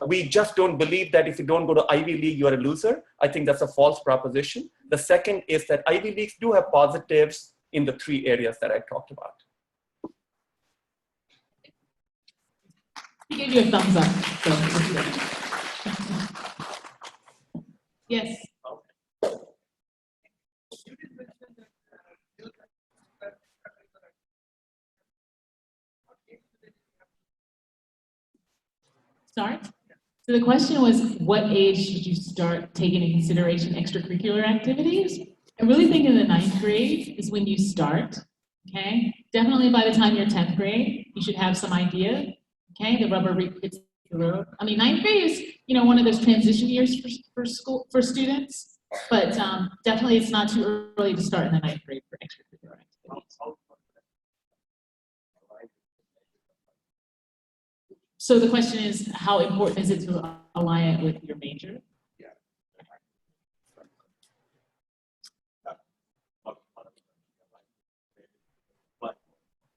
we just don't believe that if you don't go to Ivy League, you're a loser. I think that's a false proposition. The second is that Ivy Leagues do have positives in the three areas that I talked about. He gave you a thumbs up. So. Yes. Start? So the question was, what age should you start taking into consideration extracurricular activities? I really think in the 9th grade is when you start, okay? Definitely by the time you're 10th grade, you should have some idea, okay? The rubber hits the road. I mean, 9th grade is, one of those transition years for students, but definitely it's not too early to start in the 9th grade for extracurricular activities. So the question is, how important is it to align it with your major? Yeah.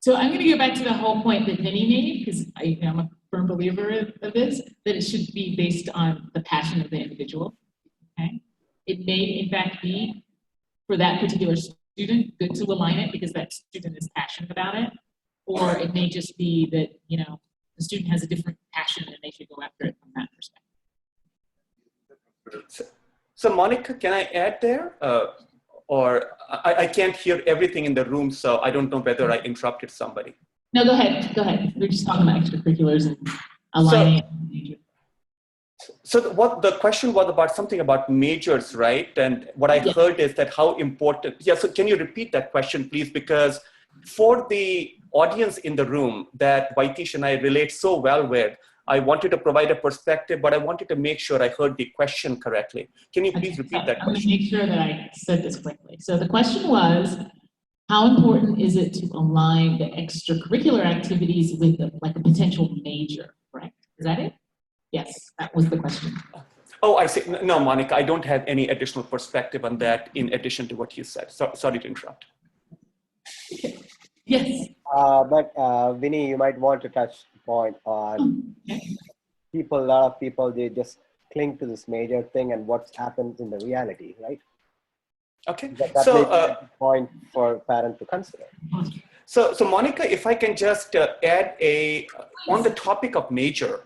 So I'm going to go back to the whole point that Vinny made, because I'm a firm believer of this, that it should be based on the passion of the individual. Okay? It may, in fact, be, for that particular student, good to align it because that student is passionate about it. Or it may just be that, the student has a different passion and they should go after it from that perspective. So Monica, can I add there? Or I can't hear everything in the room, so I don't know whether I interrupted somebody. No, go ahead. Go ahead. We're just talking about extracurriculars and aligning it with major. So what the question was about something about majors, right? And what I heard is that how important, so can you repeat that question, please? Because for the audience in the room that Vaitish and I relate so well with, I wanted to provide a perspective, but I wanted to make sure I heard the question correctly. Can you please repeat that I'm going to question? make sure that I said this correctly. So the question was, how important is it to align the extracurricular activities with like a potential major, correct? Is that it? Yes, that was the question. Oh, I see. No, Monica, I don't have any additional perspective on that in addition to what you said. Sorry to interrupt. Yes. But Vinny, you might want to touch the point on people, a lot of people, they just cling to this major thing and what's happened in the reality, right? Okay. That may be a point for parents to consider. So Monica, if I can just add on the topic of major,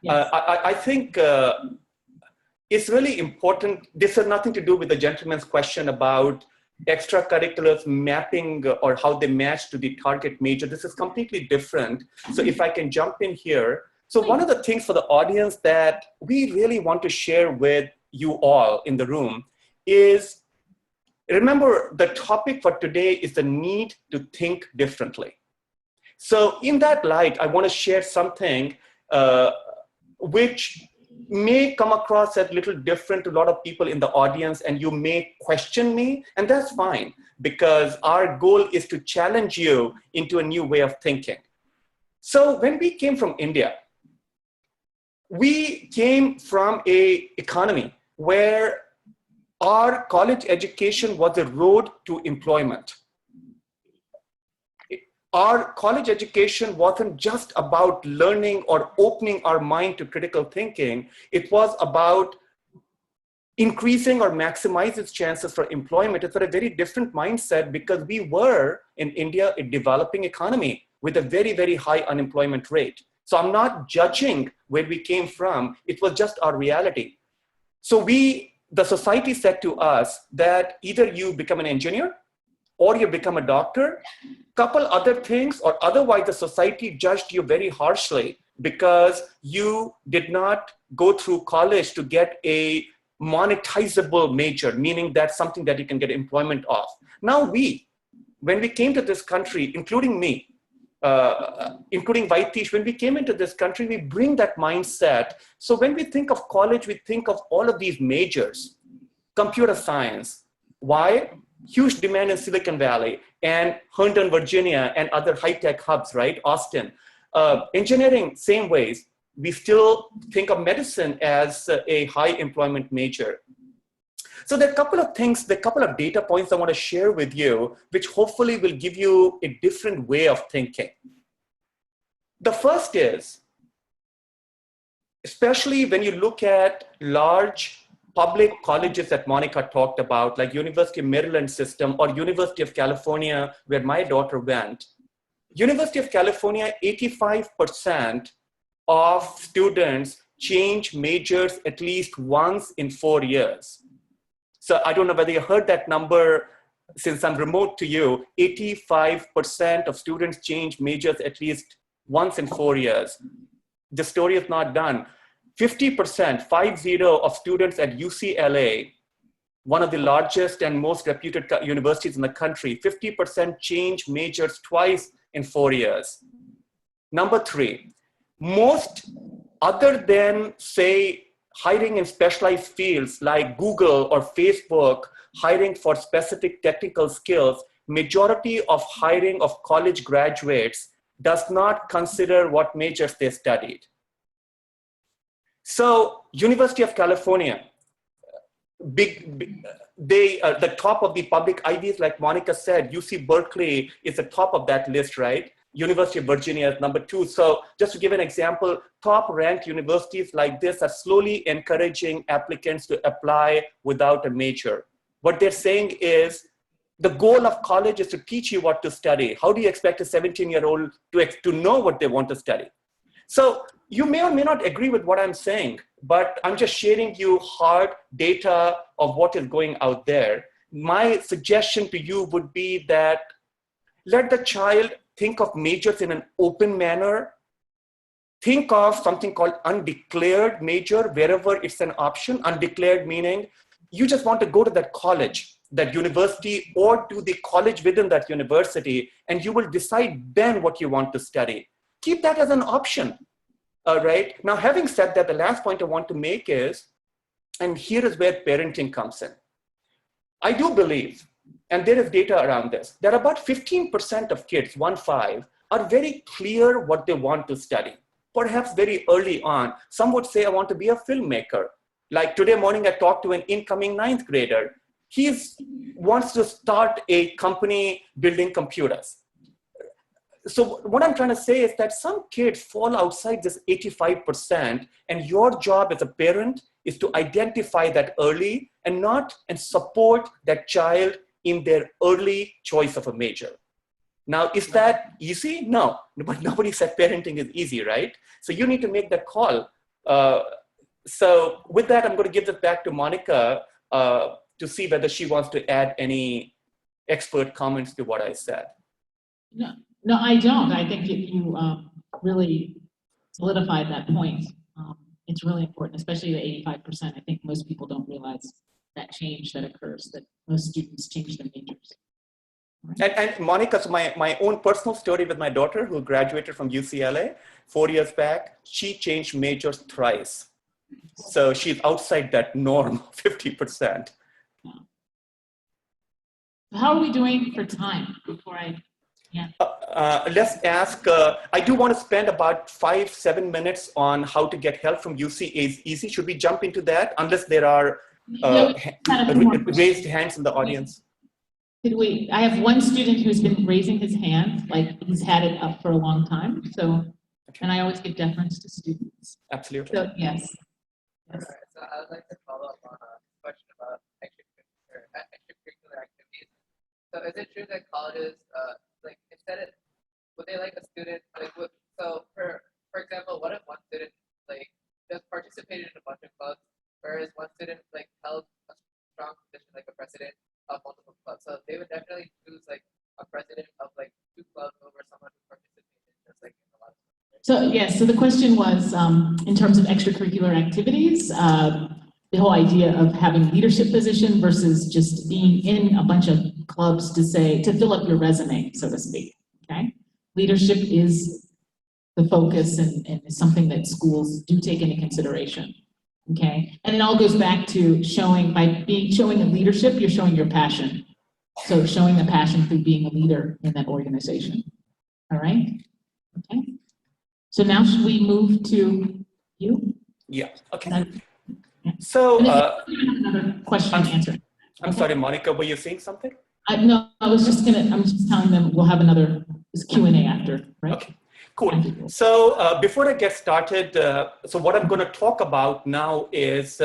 Yes. I think it's really important. This has nothing to do with the gentleman's question about extracurriculars mapping or how they match to the target major. This is completely different. So if I can jump in here. So one of the things for the audience that we really want to share with you all in the room is, remember the topic for today is the need to think differently. So in that light, I want to share something which may come across as a little different to a lot of people in the audience, and you may question me, and that's fine, because our goal is to challenge you into a new way of thinking. So when we came from India, we came from an economy where our college education was a road to employment. Our college education wasn't just about learning or opening our mind to critical thinking. It was about increasing or maximize its chances for employment. It's a very different mindset because we were in India a developing economy with a very, very high unemployment rate. So I'm not judging where we came from. It was just our reality. So the society said to us that either you become an engineer or you become a doctor, couple other things, or otherwise the society judged you very harshly because you did not go through college to get a monetizable major, meaning that's something that you can get employment of. Now when we came to this country, including me, including Vaitish, when we came into this country, we bring that mindset. So when we think of college, we think of all of these majors. Computer science. Why? Huge demand in Silicon Valley and Herndon, Virginia, and other high-tech hubs, right? Austin. Engineering, same ways. We still think of medicine as a high employment major. So there are a couple of things, there are a couple of data points I want to share with you, which hopefully will give you a different way of thinking. The first is, especially when you look at large public colleges that Monica talked about, like University of Maryland system or University of California, where my daughter went. University of California, 85% of students change majors at least once in 4 years. So I don't know whether you heard that number since I'm remote to you. 85% of students change majors at least once in 4 years. The story is not done. 50%, 50 of students at UCLA, one of the largest and most reputed universities in the country, 50% change majors twice in 4 years. Number 3, most other than, say, hiring in specialized fields like Google or Facebook, hiring for specific technical skills, majority of hiring of college graduates does not consider what majors they studied. So University of California, the top of the public IVs, like Monica said, UC Berkeley is the top of that list, right? University of Virginia is number 2. So just to give an example, top ranked universities like this are slowly encouraging applicants to apply without a major. What they're saying is the goal of college is to teach you what to study. How do you expect a 17-year-old to know what they want to study? So you may or may not agree with what I'm saying, but I'm just sharing you hard data of what is going out there. My suggestion to you would be that let the child think of majors in an open manner. Think of something called undeclared major wherever it's an option. Undeclared meaning you just want to go to that college, that university, or to the college within that university, and you will decide then what you want to study. Keep that as an option. right? Now, having said that, the last point I want to make is, and here is where parenting comes in. I do believe, and there is data around this, that about 15% of kids, 1-5, are very clear what they want to study. Perhaps very early on, some would say, I want to be a filmmaker. Like today morning, I talked to an incoming 9th grader. He wants to start a company building computers. So what I'm trying to say is that some kids fall outside this 85%, and your job as a parent is to identify that early and support that child in their early choice of a major. Now, is that easy? No, but nobody said parenting is easy, right? So you need to make that call. So with that, I'm going to give it back to Monica to see whether she wants to add any expert comments to what I said. No, I don't. I think you really solidified that point. It's really important, especially the 85%. I think most people don't realize that change that occurs, that most students change their majors. Right. And Monica, so my own personal story with my daughter who graduated from UCLA 4 years back, she changed majors thrice. So she's outside that norm, 50%. Yeah. How are we doing for time before I... Yeah. Let's ask, I do want to spend about 5-7 minutes on how to get help from UC Easy. Should we jump into that? Unless there are raised hands in the audience. I have one student who's been raising his hand, like he's had it up for a long time. So, and I always give deference to students. Absolutely. So, yes. All right, so I would like to follow up on a question about extracurricular activities. So is it true that colleges, like instead of, would they like a student, like, so for example, what if one student like just participated in a bunch of clubs, whereas one student like held a strong position like a president of multiple clubs? So they would definitely choose like a president of like 2 clubs over someone who participated just like in a lot of clubs. So yes, so the question was in terms of extracurricular activities, the whole idea of having leadership position versus just being in a bunch of clubs to fill up your resume, so to speak, okay? Leadership is the focus and is something that schools do take into consideration, okay? And it all goes back to showing a leadership, you're showing your passion. So showing the passion through being a leader in that organization, all right? Okay. So now should we move to you? Yeah, okay. So, another question to answer. I'm sorry, Monica, were you saying something? No, I'm just telling them we'll have another Q&A after, right? Okay, cool. So before I get started, so what I'm going to talk about now is,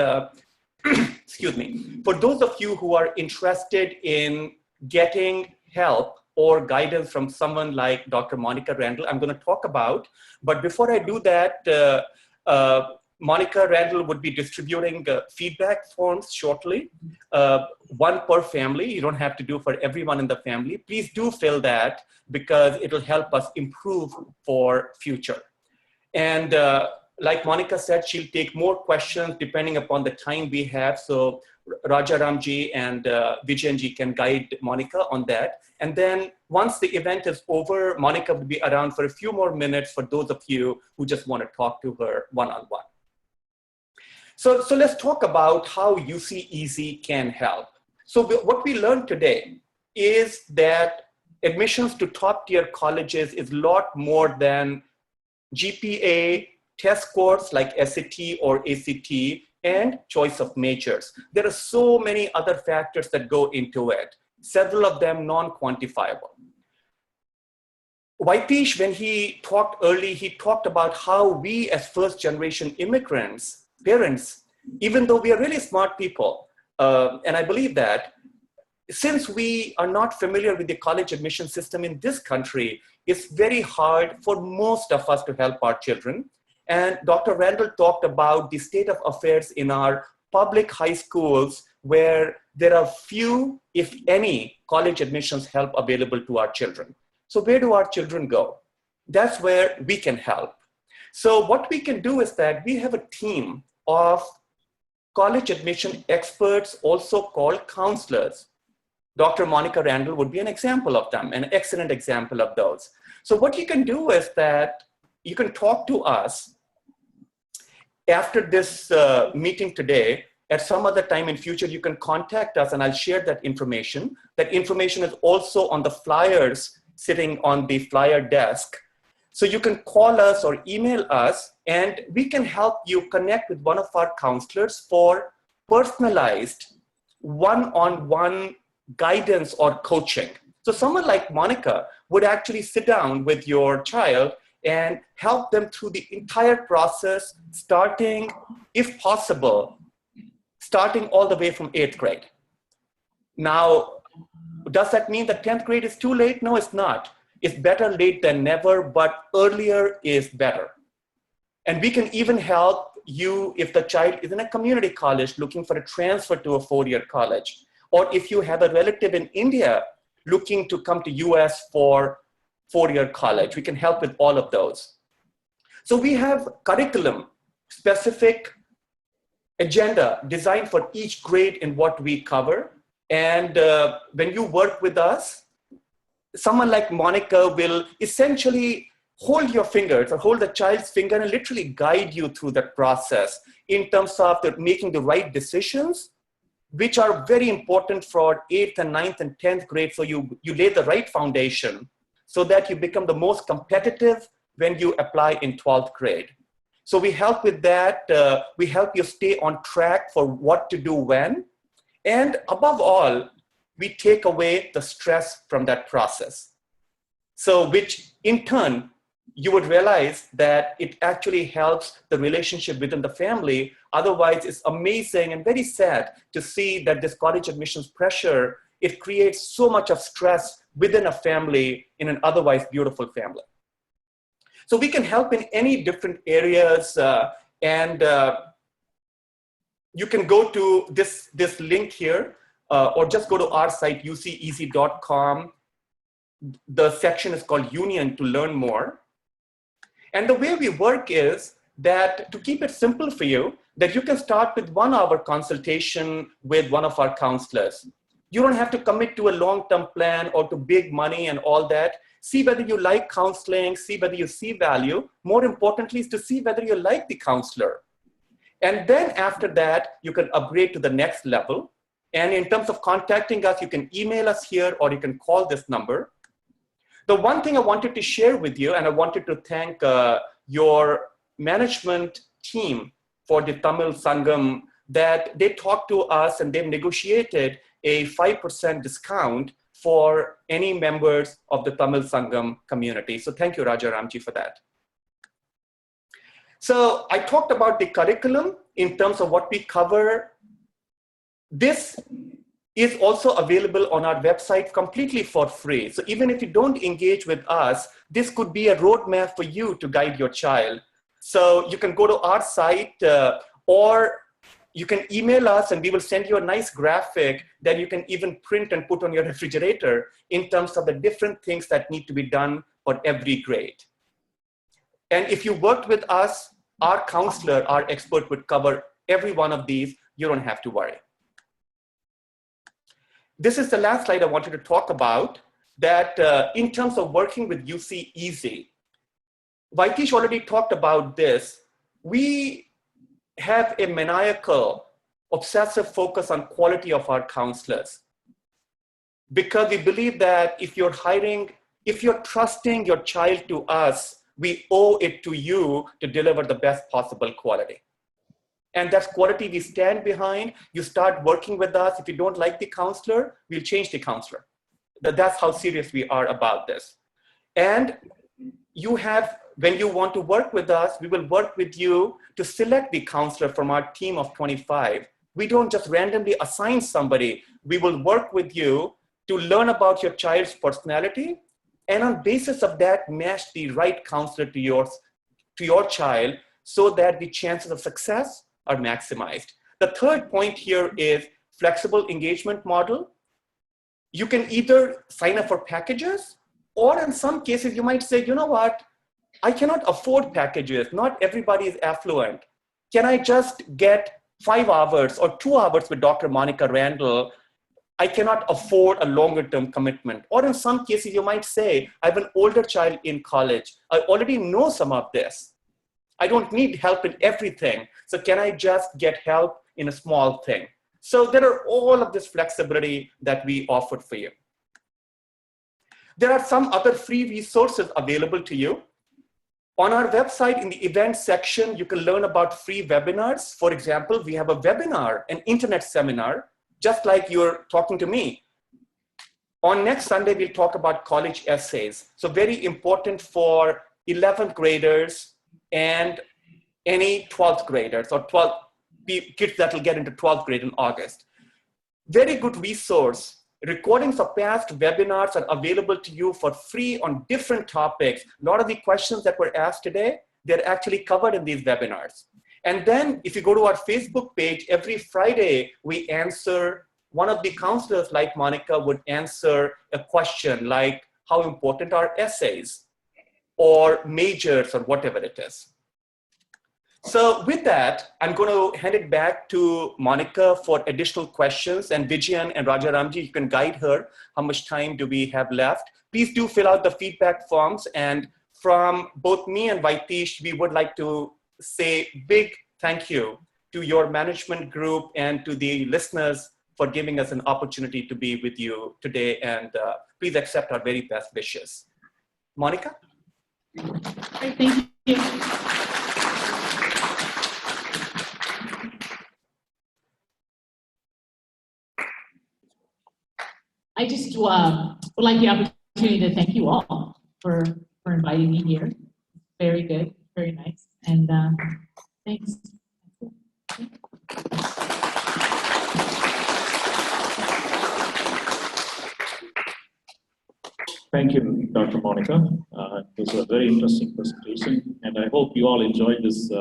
excuse me, for those of you who are interested in getting help or guidance from someone like Dr. Monica Randall, I'm going to talk about, but before I do that, Monica Randall would be distributing feedback forms shortly, one per family. You don't have to do for everyone in the family. Please do fill that because it'll help us improve for future. And like Monica said, she'll take more questions depending upon the time we have. So Rajaramji and Vijayanji can guide Monica on that. And then once the event is over, Monica will be around for a few more minutes for those of you who just want to talk to her one-on-one. So let's talk about how UC Easy can help. So what we learned today is that admissions to top tier colleges is a lot more than GPA, test scores like SAT or ACT, and choice of majors. There are so many other factors that go into it, several of them non-quantifiable. Vaitish, when he talked early, he talked about how we as first generation immigrants, parents, even though we are really smart people, and I believe that, since we are not familiar with the college admission system in this country, it's very hard for most of us to help our children. And Dr. Randall talked about the state of affairs in our public high schools where there are few, if any, college admissions help available to our children. So where do our children go? That's where we can help. So what we can do is that we have a team of college admission experts, also called counselors. Dr. Monica Randall would be an example of them, an excellent example of those. So what you can do is that you can talk to us after this meeting today, at some other time in future, you can contact us and I'll share that information. That information is also on the flyers sitting on the flyer desk. So you can call us or email us and we can help you connect with one of our counselors for personalized one-on-one guidance or coaching. So someone like Monica would actually sit down with your child and help them through the entire process, starting, if possible, starting all the way from 8th grade. Now, does that mean that 10th grade is too late? No, it's not. It's better late than never, but earlier is better. And we can even help you if the child is in a community college looking for a transfer to a 4-year college, or if you have a relative in India looking to come to US for 4-year college. We can help with all of those. So we have curriculum, specific agenda designed for each grade in what we cover. And when you work with us, someone like Monica will essentially hold your fingers or hold the child's finger and literally guide you through that process in terms of making the right decisions, which are very important for 8th and 9th and 10th grade. So you lay the right foundation so that you become the most competitive when you apply in 12th grade. So we help with that. We help you stay on track for what to do when. And above all, we take away the stress from that process. So which in turn, you would realize that it actually helps the relationship within the family. Otherwise, it's amazing and very sad to see that this college admissions pressure, it creates so much of stress within a family in an otherwise beautiful family. So we can help in any different areas you can go to this link here or just go to our site, ucec.com. The section is called Union to learn more. And the way we work is that to keep it simple for you, that you can start with 1-hour consultation with one of our counselors. You don't have to commit to a long-term plan or to big money and all that. See whether you like counseling, see whether you see value. More importantly is to see whether you like the counselor. And then after that, you can upgrade to the next level. And in terms of contacting us, you can email us here or you can call this number. The one thing I wanted to share with you, and I wanted to thank your management team for the Tamil Sangam, that they talked to us and they've negotiated a 5% discount for any members of the Tamil Sangam community. So thank you, Raja Ramji, for that. So I talked about the curriculum in terms of what we cover. This is also available on our website completely for free. So even if you don't engage with us, this could be a roadmap for you to guide your child. So you can go to our site or you can email us and we will send you a nice graphic that you can even print and put on your refrigerator in terms of the different things that need to be done for every grade. And if you worked with us, our counselor, our expert would cover every one of these. You don't have to worry. This is the last slide I wanted to talk about, that in terms of working with UC Easy, Vaitish already talked about this. We have a maniacal, obsessive focus on quality of our counselors, because we believe that if you're trusting your child to us, we owe it to you to deliver the best possible quality. And that's quality we stand behind. You start working with us. If you don't like the counselor, we'll change the counselor. That's how serious we are about this. And when you want to work with us, we will work with you to select the counselor from our team of 25. We don't just randomly assign somebody. We will work with you to learn about your child's personality, and on basis of that, match the right counselor to your child so that the chances of success are maximized. The third point here is flexible engagement model. You can either sign up for packages, or in some cases you might say, you know what, I cannot afford packages. Not everybody is affluent. Can I just get 5 hours or 2 hours with Dr. Monica Randall? I cannot afford a longer term commitment. Or in some cases, you might say, I have an older child in college. I already know some of this. I don't need help in everything. So can I just get help in a small thing? So there are all of this flexibility that we offered for you. There are some other free resources available to you. On our website, in the events section, you can learn about free webinars. For example, we have a webinar, an internet seminar, just like you're talking to me. On next Sunday, we'll talk about college essays. So very important for 11th graders and any 12th graders or 12th kids that will get into 12th grade in August. Very good resource. Recordings of past webinars are available to you for free on different topics. A lot of the questions that were asked today, they're actually covered in these webinars. And then if you go to our Facebook page, every Friday, we answer, one of the counselors like Monica would answer a question like, how important are essays or majors or whatever it is. So with that, I'm going to hand it back to Monica for additional questions, and Vijayan and Rajaramji, you can guide her. How much time do we have left? Please do fill out the feedback forms, and from both me and Vaitish, we would like to say big thank you to your management group and to the listeners for giving us an opportunity to be with you today, and please accept our very best wishes. Monica? Great, thank you. I just would like the opportunity to thank you all for inviting me here. Very good, very nice, and thanks. Thank you, Dr. Monica. It was a very interesting presentation, and I hope you all enjoyed this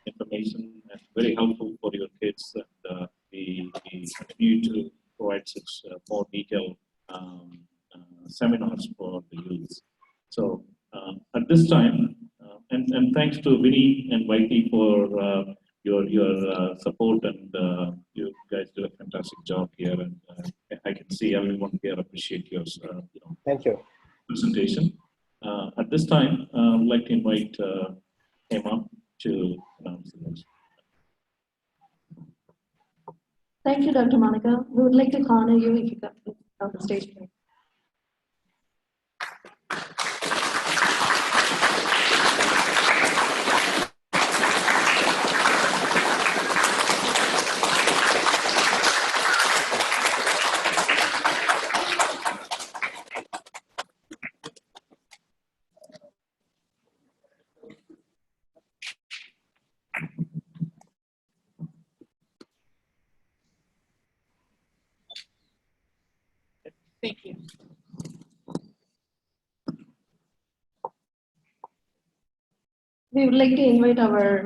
information and very helpful for your kids. And we continue to provide such more detailed seminars for the youth. So at this time, and thanks to Vinny and Vaiti for your support, and you guys do a fantastic job here, and I can see everyone here appreciate your Thank you. presentation. At this time, I'd like to invite him up to announce the next. Thank you, Dr. Monica. We would like to honor you if you come on the stage, please. Thank you. We would like to invite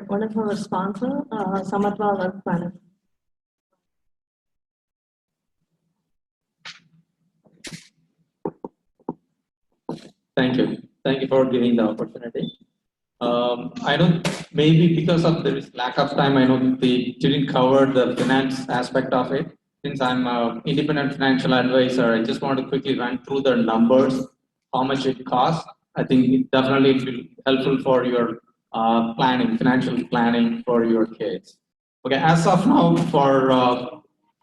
one of our sponsors, Samatva Work Planner. Thank you. Thank you for giving the opportunity. I know maybe because of this lack of time, I know they didn't cover the finance aspect of it. Since I'm an independent financial advisor, I just want to quickly run through the numbers, how much it costs. I think it definitely will be helpful for your planning, financial planning for your kids. Okay, as of now, for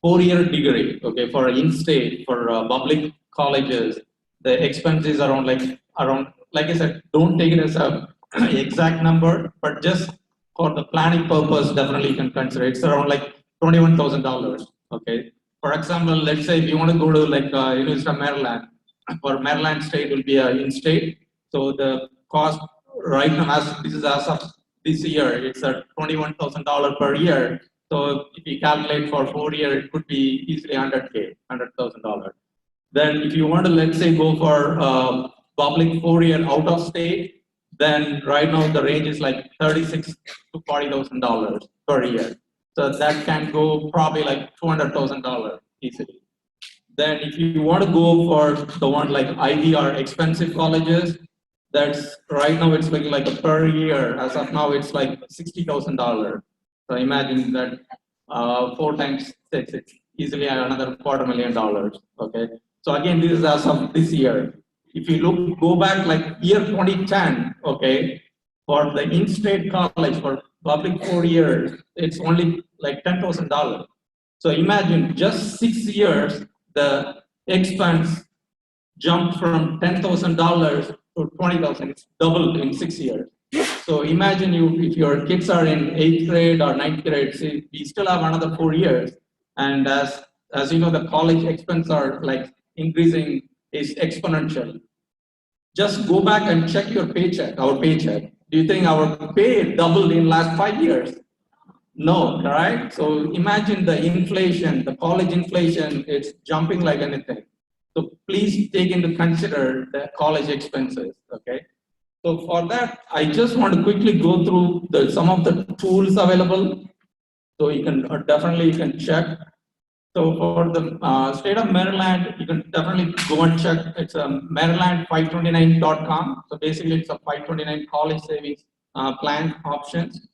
4-year degree, okay, for in-state, for public colleges, the expenses are around, like I said, don't take it as a exact number, but just for the planning purpose, definitely you can consider it's around like $21,000. Okay. For example, let's say if you want to go to like University of Maryland, for Maryland State will be in-state. So the cost right now, as of this year, it's at $21,000 per year. So if you calculate for 4 years, it could be easily $100,000. Then if you want to, let's say, go for public 4-year out of state, then right now the range is like $36,000 to $40,000 per year. So that can go probably like $200,000 easily. Then if you want to go for the one like Ivy or expensive colleges, that's right now it's looking like a per year. As of now, it's like $60,000. So imagine that 4 times 6, it's easily another $250,000. Okay. So again, this is as of this year. If you go back like year 2010, okay, For the in-state college, for public 4 years, it's only like $10,000. So imagine just 6 years, the expense jumped from $10,000 to $20,000. It's doubled in 6 years. So imagine if your kids are in 8th grade or 9th grade, see, we still have another 4 years. And as you know, the college expense are like increasing is exponential. Just go back and check your paycheck, our paycheck. Do you think our pay doubled in last 5 years? No, right? So imagine the inflation, the college inflation, it's jumping like anything. So please take into consider the college expenses, okay? So for that, I just want to quickly go through some of the tools available. So you can definitely you can check. So for the state of Maryland, you can definitely go and check. It's Maryland529.com. So basically, it's a 529 college savings plan options.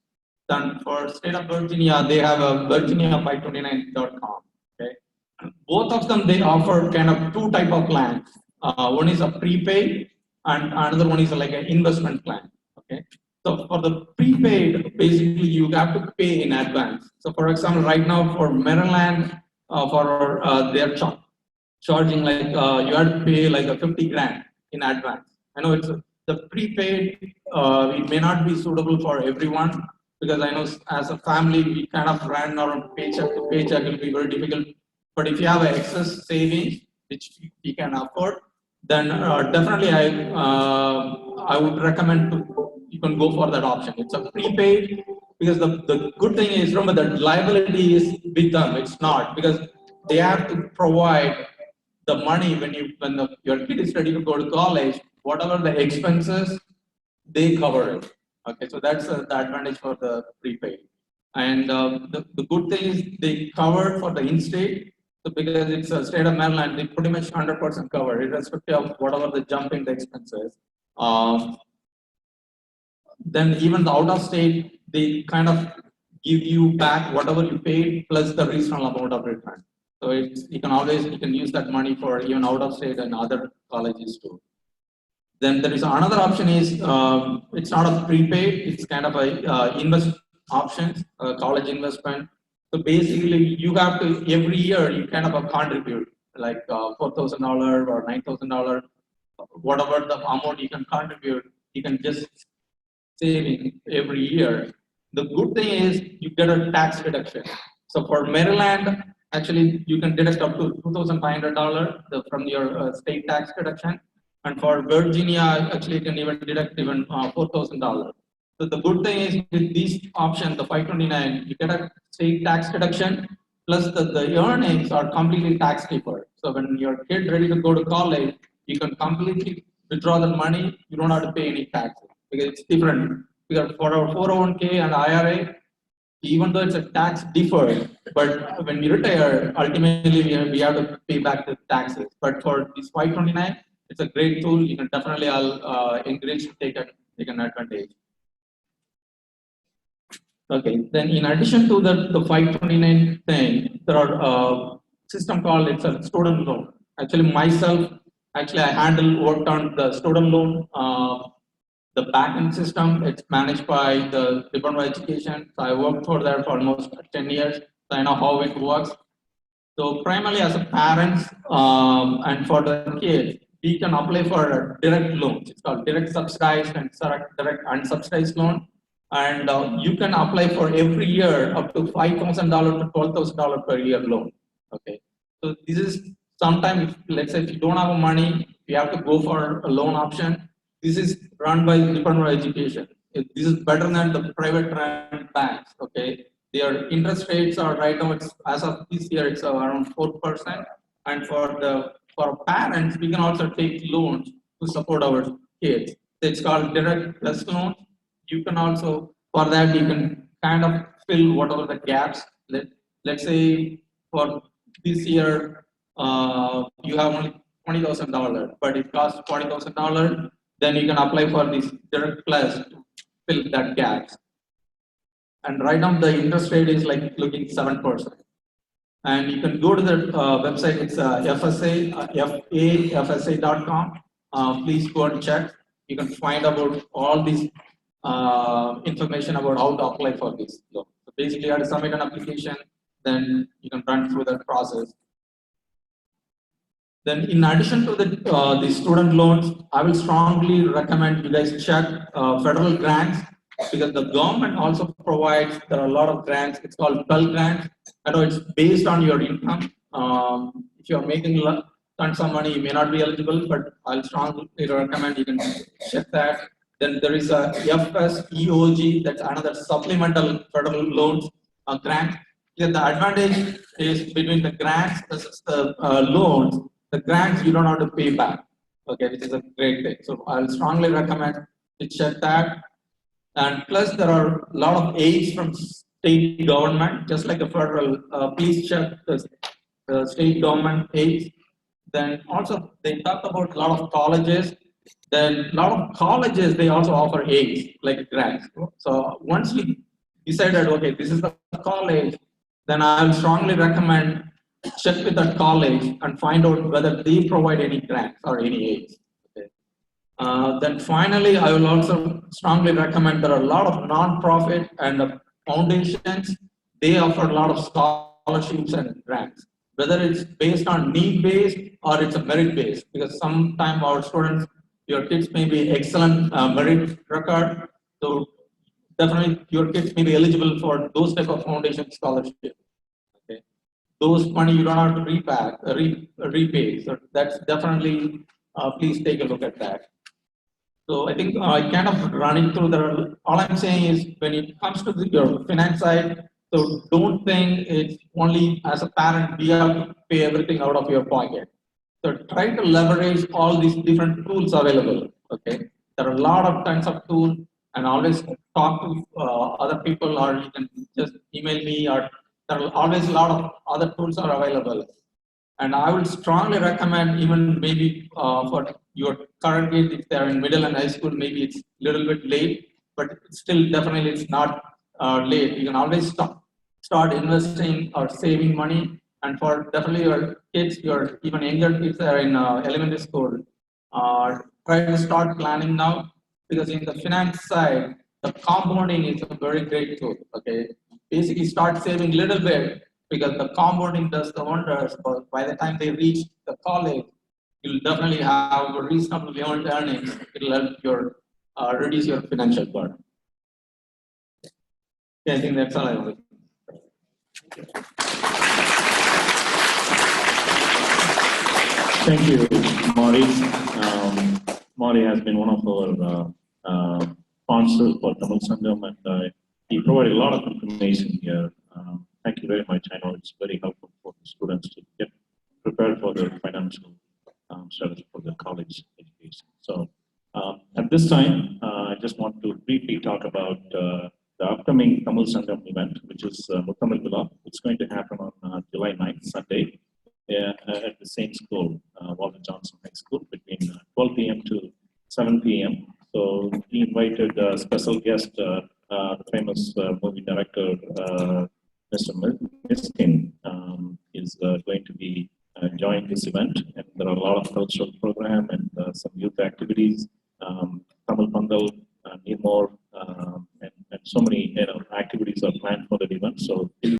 Then for state of Virginia, they have a Virginia529.com. Okay, both of them they offer kind of two type of plans. One is a prepaid, and another one is like an investment plan. Okay. So for the prepaid, basically you have to pay in advance. So for example, right now for Maryland, they're charging like you have to pay like a 50 grand in advance. I know it's the prepaid. It may not be suitable for everyone because I know as a family we kind of run our paycheck to paycheck. It will be very difficult. But if you have an excess savings which you can afford, then definitely I would recommend you can go for that option. It's a prepaid because the good thing is remember that liability is with them. It's not because they have to provide the money when your kid is ready to go to college. Whatever the expenses, they cover it. Okay, so that's the advantage for the prepaid. And the good thing is they cover for the in-state. So because it's a state of Maryland, they pretty much 100% cover, irrespective of whatever the jump in the expenses. Then even the out of state, they kind of give you back whatever you paid plus the reasonable amount of return. So you can use that money for even out of state and other colleges too. Then there is another option is it's not a prepaid, it's kind of a invest options, college investment. So basically you have to every year you kind of contribute like $4,000 or $9,000, whatever the amount you can contribute, you can just saving every year. The good thing is you get a tax deduction. So for Maryland, actually you can deduct up to $2,500 from your state tax deduction, and for Virginia, actually you can even deduct even $4,000. So the good thing is with these options, the 529, you get a state tax deduction plus the earnings are completely tax deferred. So when your kid ready to go to college, you can completely withdraw the money. You don't have to pay any taxes because it's different. Because for our 401k and IRA, even though it's a tax deferred, but when we retire, ultimately we have to pay back the taxes. But for this 529, it's a great tool. You can definitely encourage to take an advantage. Okay, then in addition to the 529 thing, there are system called it's a student loan. Actually, I worked on the student loan. The backend system, it's managed by the Department of Education. So I worked for that for almost 10 years. So I know how it works. So primarily as a parents and for the kids, we can apply for direct loans. It's called direct subsidized and direct unsubsidized loan. And you can apply for every year up to $5,000 to $12,000 per year loan. Okay. So this is sometimes, let's say if you don't have money, you have to go for a loan option. This is run by the Department of Education. This is better than the private run banks. Okay, their interest rates are right now. It's as of this year, it's around 4%. And for parents, we can also take loans to support our kids. It's called direct plus loan. You can also for that you can kind of fill whatever the gaps. Let's say for this year you have only $20,000, but it costs $40,000. Then you can apply for this direct plus to fill that gaps. And right now the interest rate is like looking 7%. And you can go to the website, it's FAFSA.com. Please go and check. You can find about all these information about how to apply for this loan. So basically, you have to submit an application, then you can run through that process. Then, in addition to the student loans, I will strongly recommend you guys check federal grants, because the government also provides. There are a lot of grants. It's called Pell grants. I know it's based on your income. If you are making tons of money, you may not be eligible, but I'll strongly recommend you can check that. Then there is a FSEOG, that's another supplemental federal loans grant. Yeah, the advantage is between the grants versus the loans. The grants you don't have to pay back, okay, which is a great thing. So I'll strongly recommend to check that. And plus, there are a lot of aids from state government, just like the federal. Please check the state government aids. Then also they talk about a lot of colleges. Then a lot of colleges, they also offer aids like grants. So once we decided, okay, this is the college, then I will strongly recommend check with that college and find out whether they provide any grants or any aids. Okay. Then finally, I will also strongly recommend there are a lot of non-profit and foundations. They offer a lot of scholarships and grants, whether it's based on need-based or it's a merit-based, because sometimes our students, your kids may be excellent merit record, so definitely your kids may be eligible for those type of foundation scholarships. Okay, those money you don't have to repay. So that's definitely please take a look at that. So I think I kind of running through the. All I'm saying is when it comes to your finance side, so don't think it's only as a parent we have to pay everything out of your pocket. So try to leverage all these different tools available. Okay, there are a lot of tons of tools, and always talk to other people, or you can just email me, or there are always a lot of other tools are available. And I would strongly recommend, even maybe for your current kids, if they're in middle and high school, maybe it's a little bit late, but still definitely it's not late. You can always start investing or saving money. And for definitely your kids, your even younger kids that are in elementary school, try to start planning now, because in the finance side, the compounding is a very great tool. Okay, basically start saving little bit, because the compounding does the wonders. But by the time they reach the college, you'll definitely have a reasonable earnings. It'll help your reduce your financial burden. Yeah, I think that's all I want. Thank you, Maury. Maury has been one of our sponsors for Tamil Sangam, and he provided a lot of information here. Thank you very much. I know it's very helpful for the students to get prepared for their financial strategy for their college education. So at this time, I just want to briefly talk about the upcoming Tamil Sangam event, which is Muttamil Villa. It's going to happen on July 9th, Sunday, at the same school, Walter Johnson High School, between 12 p.m. to 7 p.m. So he invited a special guest, the famous movie director, Mr. Miskin, is going to be joining this event, and there are a lot of cultural program and some youth activities, Tamil Pandal, Nimor, and so many activities are planned for the event. So